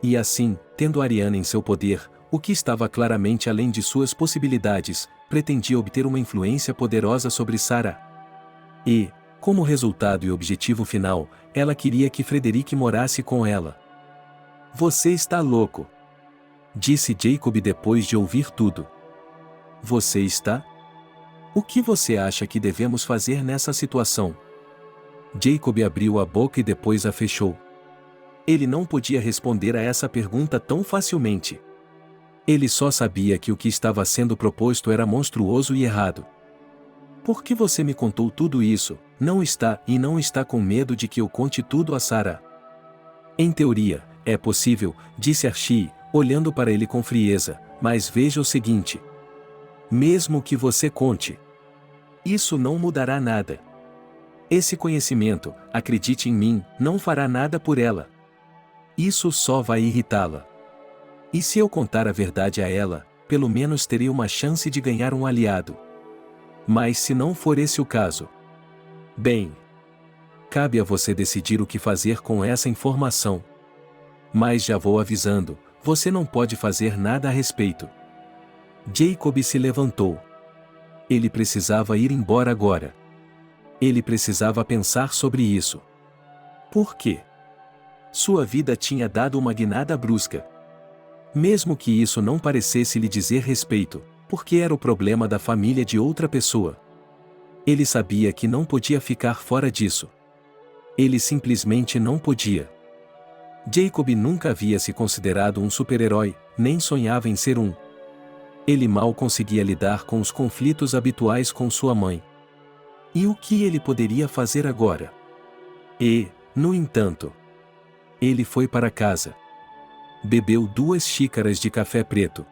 E assim, tendo Ariana em seu poder, o que estava claramente além de suas possibilidades, pretendia obter uma influência poderosa sobre Sarah. E, como resultado e objetivo final, ela queria que Frederick morasse com ela. Você está louco, disse Jacob depois de ouvir tudo. Você está? O que você acha que devemos fazer nessa situação? Jacob abriu a boca e depois a fechou. Ele não podia responder a essa pergunta tão facilmente. Ele só sabia que o que estava sendo proposto era monstruoso e errado. Por que você me contou tudo isso? Não está com medo de que eu conte tudo a Sarah? Em teoria, é possível, disse Archie, olhando para ele com frieza, mas veja o seguinte. Mesmo que você conte, isso não mudará nada. Esse conhecimento, acredite em mim, não fará nada por ela. Isso só vai irritá-la. E se eu contar a verdade a ela, pelo menos terei uma chance de ganhar um aliado. Mas se não for esse o caso, bem, cabe a você decidir o que fazer com essa informação. Mas já vou avisando, você não pode fazer nada a respeito. Jacob se levantou. Ele precisava ir embora agora. Ele precisava pensar sobre isso. Por quê? Sua vida tinha dado uma guinada brusca. Mesmo que isso não parecesse lhe dizer respeito, porque era o problema da família de outra pessoa. Ele sabia que não podia ficar fora disso. Ele simplesmente não podia. Jacob nunca havia se considerado um super-herói, nem sonhava em ser um. Ele mal conseguia lidar com os conflitos habituais com sua mãe. E o que ele poderia fazer agora? E, no entanto, ele foi para casa. Bebeu 2 xícaras de café preto.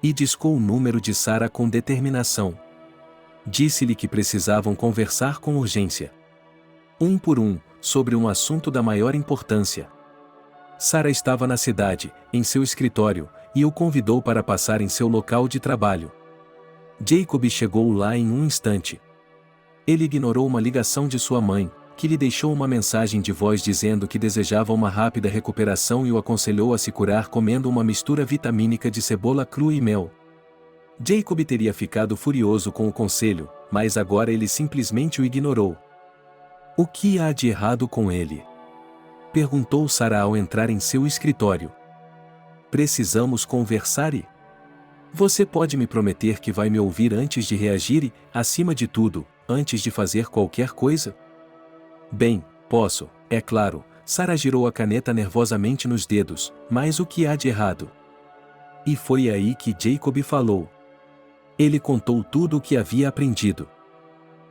E discou o número de Sarah com determinação. Disse-lhe que precisavam conversar com urgência. Um por um, sobre um assunto da maior importância. Sarah estava na cidade, em seu escritório, e o convidou para passar em seu local de trabalho. Jacob chegou lá em um instante. Ele ignorou uma ligação de sua mãe, que lhe deixou uma mensagem de voz dizendo que desejava uma rápida recuperação e o aconselhou a se curar comendo uma mistura vitamínica de cebola crua e mel. Jacob teria ficado furioso com o conselho, mas agora ele simplesmente o ignorou. O que há de errado com ele? Perguntou Sarah ao entrar em seu escritório. Precisamos conversar e... Você pode me prometer que vai me ouvir antes de reagir e, acima de tudo, antes de fazer qualquer coisa? Bem, posso, é claro. Sarah girou a caneta nervosamente nos dedos, mas o que há de errado? E foi aí que Jacob falou. Ele contou tudo o que havia aprendido.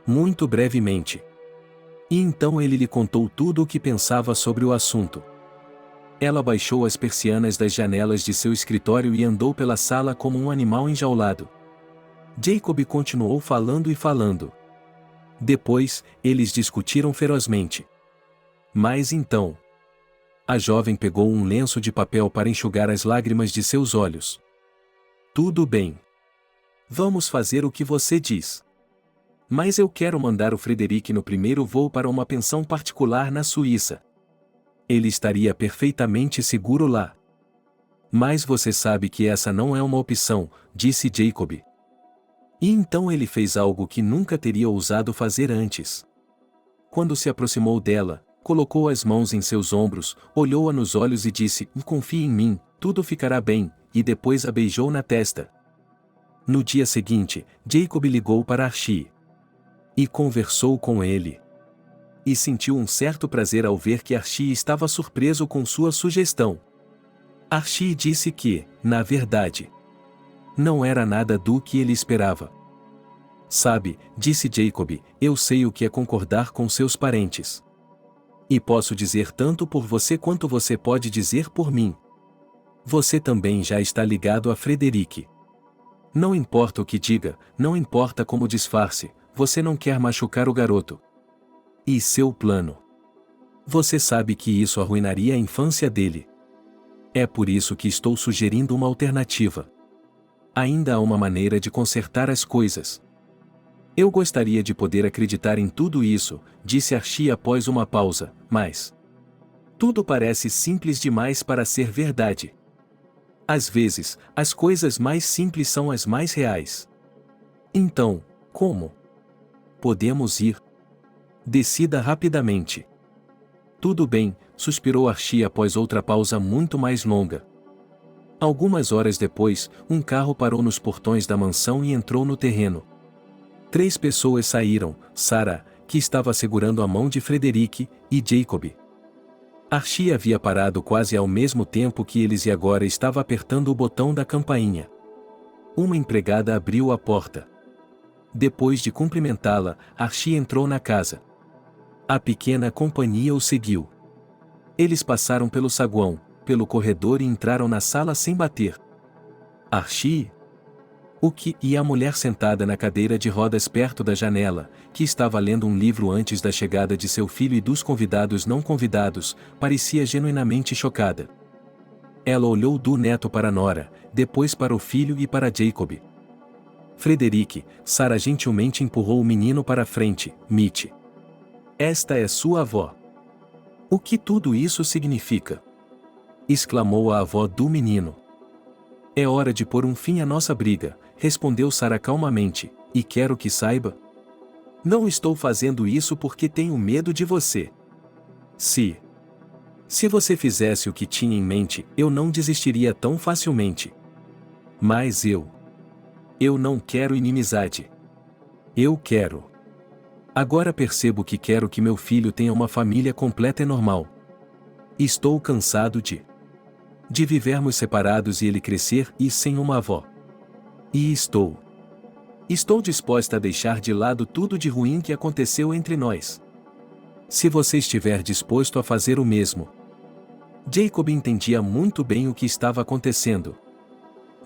Muito brevemente. E então ele lhe contou tudo o que pensava sobre o assunto. Ela baixou as persianas das janelas de seu escritório e andou pela sala como um animal enjaulado. Jacob continuou falando e falando. Depois, eles discutiram ferozmente. Mas então... A jovem pegou um lenço de papel para enxugar as lágrimas de seus olhos. Tudo bem. Vamos fazer o que você diz. Mas eu quero mandar o Frederick no primeiro voo para uma pensão particular na Suíça. Ele estaria perfeitamente seguro lá. Mas você sabe que essa não é uma opção, disse Jacob. E então ele fez algo que nunca teria ousado fazer antes. Quando se aproximou dela, colocou as mãos em seus ombros, olhou-a nos olhos e disse: confie em mim, tudo ficará bem, e depois a beijou na testa. No dia seguinte, Jacob ligou para Archie e conversou com ele. E sentiu um certo prazer ao ver que Archie estava surpreso com sua sugestão. Archie disse que, na verdade, não era nada do que ele esperava. Sabe, disse Jacob, eu sei o que é concordar com seus parentes. E posso dizer tanto por você quanto você pode dizer por mim. Você também já está ligado a Frederic. Não importa o que diga, não importa como disfarce, você não quer machucar o garoto. E seu plano? Você sabe que isso arruinaria a infância dele. É por isso que estou sugerindo uma alternativa. Ainda há uma maneira de consertar as coisas. Eu gostaria de poder acreditar em tudo isso, disse Archie após uma pausa, mas tudo parece simples demais para ser verdade. Às vezes, as coisas mais simples são as mais reais. Então, como podemos ir? Decida rapidamente. Tudo bem, suspirou Archie após outra pausa muito mais longa. Algumas horas depois, um carro parou nos portões da mansão e entrou no terreno. 3 pessoas saíram: Sarah, que estava segurando a mão de Frederic, e Jacob. Archie havia parado quase ao mesmo tempo que eles e agora estava apertando o botão da campainha. Uma empregada abriu a porta. Depois de cumprimentá-la, Archie entrou na casa. A pequena companhia o seguiu. Eles passaram pelo saguão, pelo corredor e entraram na sala sem bater. Archie? O que? E a mulher sentada na cadeira de rodas perto da janela, que estava lendo um livro antes da chegada de seu filho e dos convidados não convidados, parecia genuinamente chocada. Ela olhou do neto para Nora, depois para o filho e para Jacob. Frederic, Sarah gentilmente empurrou o menino para a frente. Mitch. Esta é sua avó. O que tudo isso significa? Exclamou a avó do menino. É hora de pôr um fim à nossa briga, respondeu Sarah calmamente, e quero que saiba. Não estou fazendo isso porque tenho medo de você. Se você fizesse o que tinha em mente, eu não desistiria tão facilmente. Mas eu não quero inimizade. Eu quero. Agora percebo que quero que meu filho tenha uma família completa e normal. Estou cansado de vivermos separados e ele crescer e sem uma avó. E estou disposta a deixar de lado tudo de ruim que aconteceu entre nós. Se você estiver disposto a fazer o mesmo. Jacob entendia muito bem o que estava acontecendo.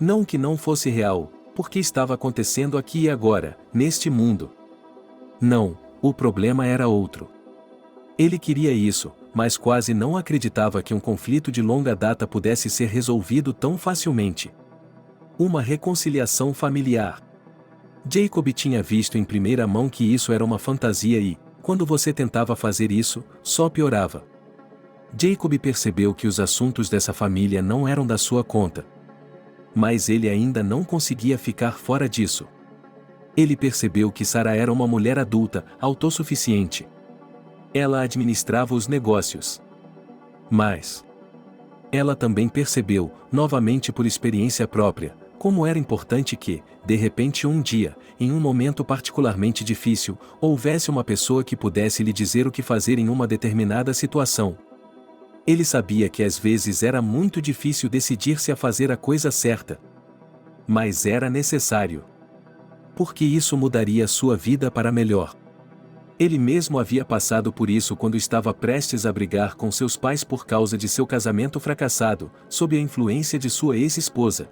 Não que não fosse real, porque estava acontecendo aqui e agora, neste mundo. Não, o problema era outro. Ele queria isso, mas quase não acreditava que um conflito de longa data pudesse ser resolvido tão facilmente. Uma reconciliação familiar. Jacob tinha visto em primeira mão que isso era uma fantasia e, quando você tentava fazer isso, só piorava. Jacob percebeu que os assuntos dessa família não eram da sua conta. Mas ele ainda não conseguia ficar fora disso. Ele percebeu que Sarah era uma mulher adulta, autossuficiente. Ela administrava os negócios. Mas ela também percebeu, novamente por experiência própria, como era importante que, de repente um dia, em um momento particularmente difícil, houvesse uma pessoa que pudesse lhe dizer o que fazer em uma determinada situação. Ele sabia que às vezes era muito difícil decidir-se a fazer a coisa certa. Mas era necessário. Porque isso mudaria sua vida para melhor. Ele mesmo havia passado por isso quando estava prestes a brigar com seus pais por causa de seu casamento fracassado, sob a influência de sua ex-esposa.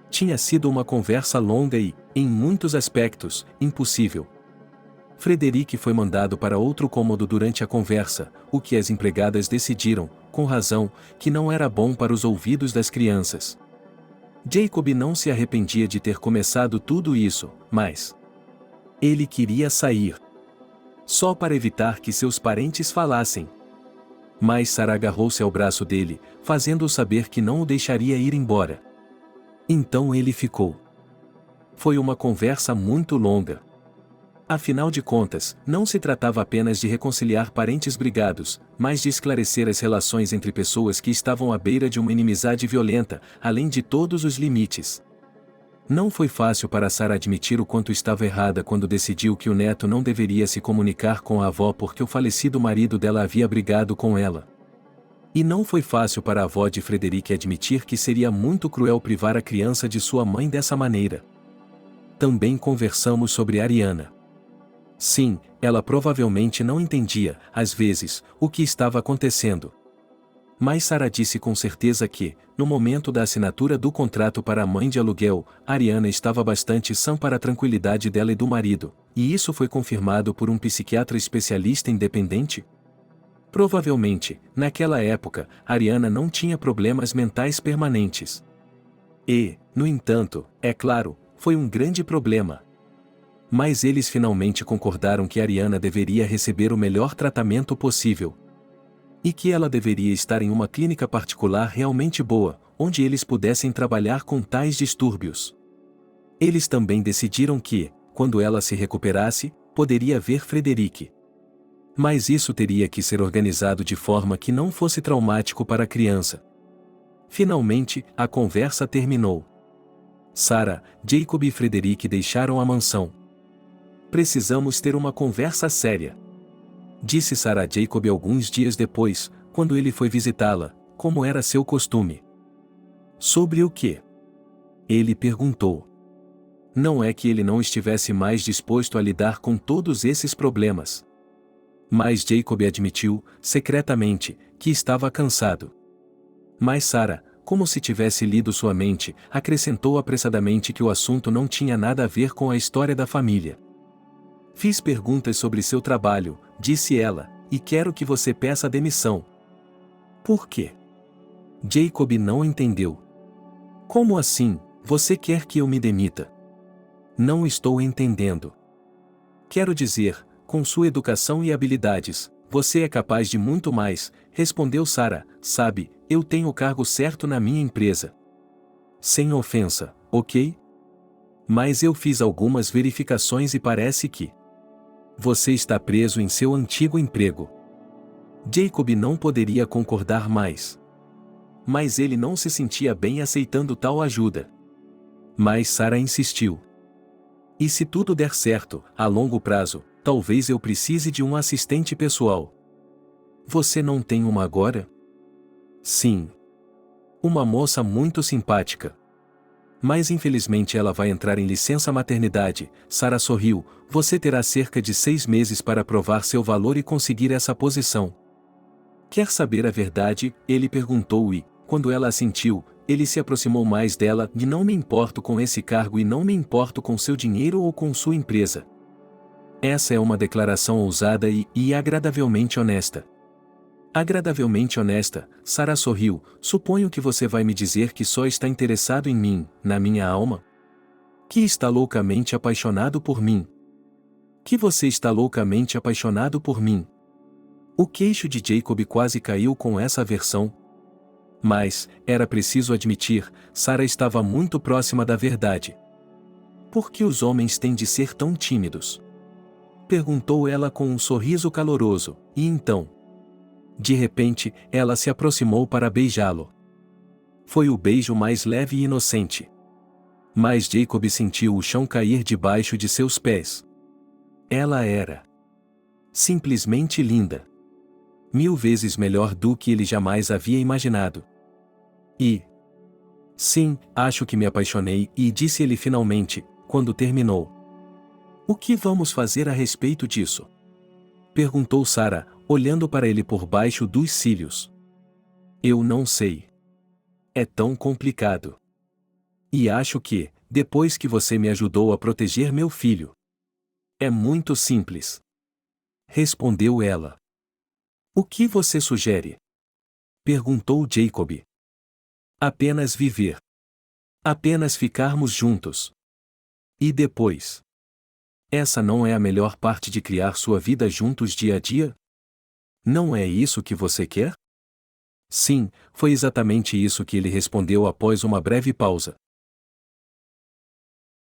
Tinha sido uma conversa longa e, em muitos aspectos, impossível. Frederic foi mandado para outro cômodo durante a conversa, o que as empregadas decidiram, com razão, que não era bom para os ouvidos das crianças. Jacob não se arrependia de ter começado tudo isso, mas ele queria sair. Só para evitar que seus parentes falassem. Mas Sarah agarrou-se ao braço dele, fazendo-o saber que não o deixaria ir embora. Então ele ficou. Foi uma conversa muito longa. Afinal de contas, não se tratava apenas de reconciliar parentes brigados, mas de esclarecer as relações entre pessoas que estavam à beira de uma inimizade violenta, além de todos os limites. Não foi fácil para Sara admitir o quanto estava errada quando decidiu que o neto não deveria se comunicar com a avó porque o falecido marido dela havia brigado com ela. E não foi fácil para a avó de Frederic admitir que seria muito cruel privar a criança de sua mãe dessa maneira. Também conversamos sobre Ariana. Sim, ela provavelmente não entendia, às vezes, o que estava acontecendo. Mas Sara disse com certeza que, no momento da assinatura do contrato para a mãe de aluguel, Ariana estava bastante sã para a tranquilidade dela e do marido, e isso foi confirmado por um psiquiatra especialista independente? Provavelmente, naquela época, Ariana não tinha problemas mentais permanentes. E, no entanto, é claro, foi um grande problema. Mas eles finalmente concordaram que Ariana deveria receber o melhor tratamento possível. E que ela deveria estar em uma clínica particular realmente boa, onde eles pudessem trabalhar com tais distúrbios. Eles também decidiram que, quando ela se recuperasse, poderia ver Frederic. Mas isso teria que ser organizado de forma que não fosse traumático para a criança. Finalmente, a conversa terminou. Sara, Jacob e Frederic deixaram a mansão. Precisamos ter uma conversa séria, disse Sara a Jacob alguns dias depois, quando ele foi visitá-la, como era seu costume. Sobre o quê? Ele perguntou. Não é que ele não estivesse mais disposto a lidar com todos esses problemas. Mas Jacob admitiu, secretamente, que estava cansado. Mas Sara, como se tivesse lido sua mente, acrescentou apressadamente que o assunto não tinha nada a ver com a história da família. Fiz perguntas sobre seu trabalho, disse ela, e quero que você peça demissão. Por quê? Jacob não entendeu. Como assim, você quer que eu me demita? Não estou entendendo. Quero dizer, com sua educação e habilidades, você é capaz de muito mais, respondeu Sara. Sabe, eu tenho o cargo certo na minha empresa. Sem ofensa, ok? Mas eu fiz algumas verificações e parece que você está preso em seu antigo emprego. Jacob não poderia concordar mais. Mas ele não se sentia bem aceitando tal ajuda. Mas Sara insistiu. E se tudo der certo, a longo prazo, talvez eu precise de um assistente pessoal. Você não tem uma agora? Sim. Uma moça muito simpática. Mas infelizmente ela vai entrar em licença maternidade. Sara sorriu. Você terá cerca de 6 meses para provar seu valor e conseguir essa posição. Quer saber a verdade? Ele perguntou e, quando ela assentiu, ele se aproximou mais dela. E não me importo com esse cargo e não me importo com seu dinheiro ou com sua empresa. Essa é uma declaração ousada e agradavelmente honesta. Agradavelmente honesta, Sara sorriu. Suponho que você vai me dizer que só está interessado em mim, na minha alma? Que está loucamente apaixonado por mim? Que você está loucamente apaixonado por mim? O queixo de Jacob quase caiu com essa versão. Mas, era preciso admitir, Sara estava muito próxima da verdade. Por que os homens têm de ser tão tímidos? Perguntou ela com um sorriso caloroso, e então? De repente, ela se aproximou para beijá-lo. Foi o beijo mais leve e inocente. Mas Jacob sentiu o chão cair debaixo de seus pés. Ela era simplesmente linda. 1000 vezes melhor do que ele jamais havia imaginado. E sim, acho que me apaixonei, e disse ele finalmente, quando terminou. O que vamos fazer a respeito disso? Perguntou Sara, olhando para ele por baixo dos cílios. Eu não sei. É tão complicado. E acho que, depois que você me ajudou a proteger meu filho. É muito simples. Respondeu ela. O que você sugere? Perguntou Jacob. Apenas viver. Apenas ficarmos juntos. E depois? Essa não é a melhor parte de criar sua vida juntos dia a dia? Não é isso que você quer? Sim, foi exatamente isso que ele respondeu após uma breve pausa.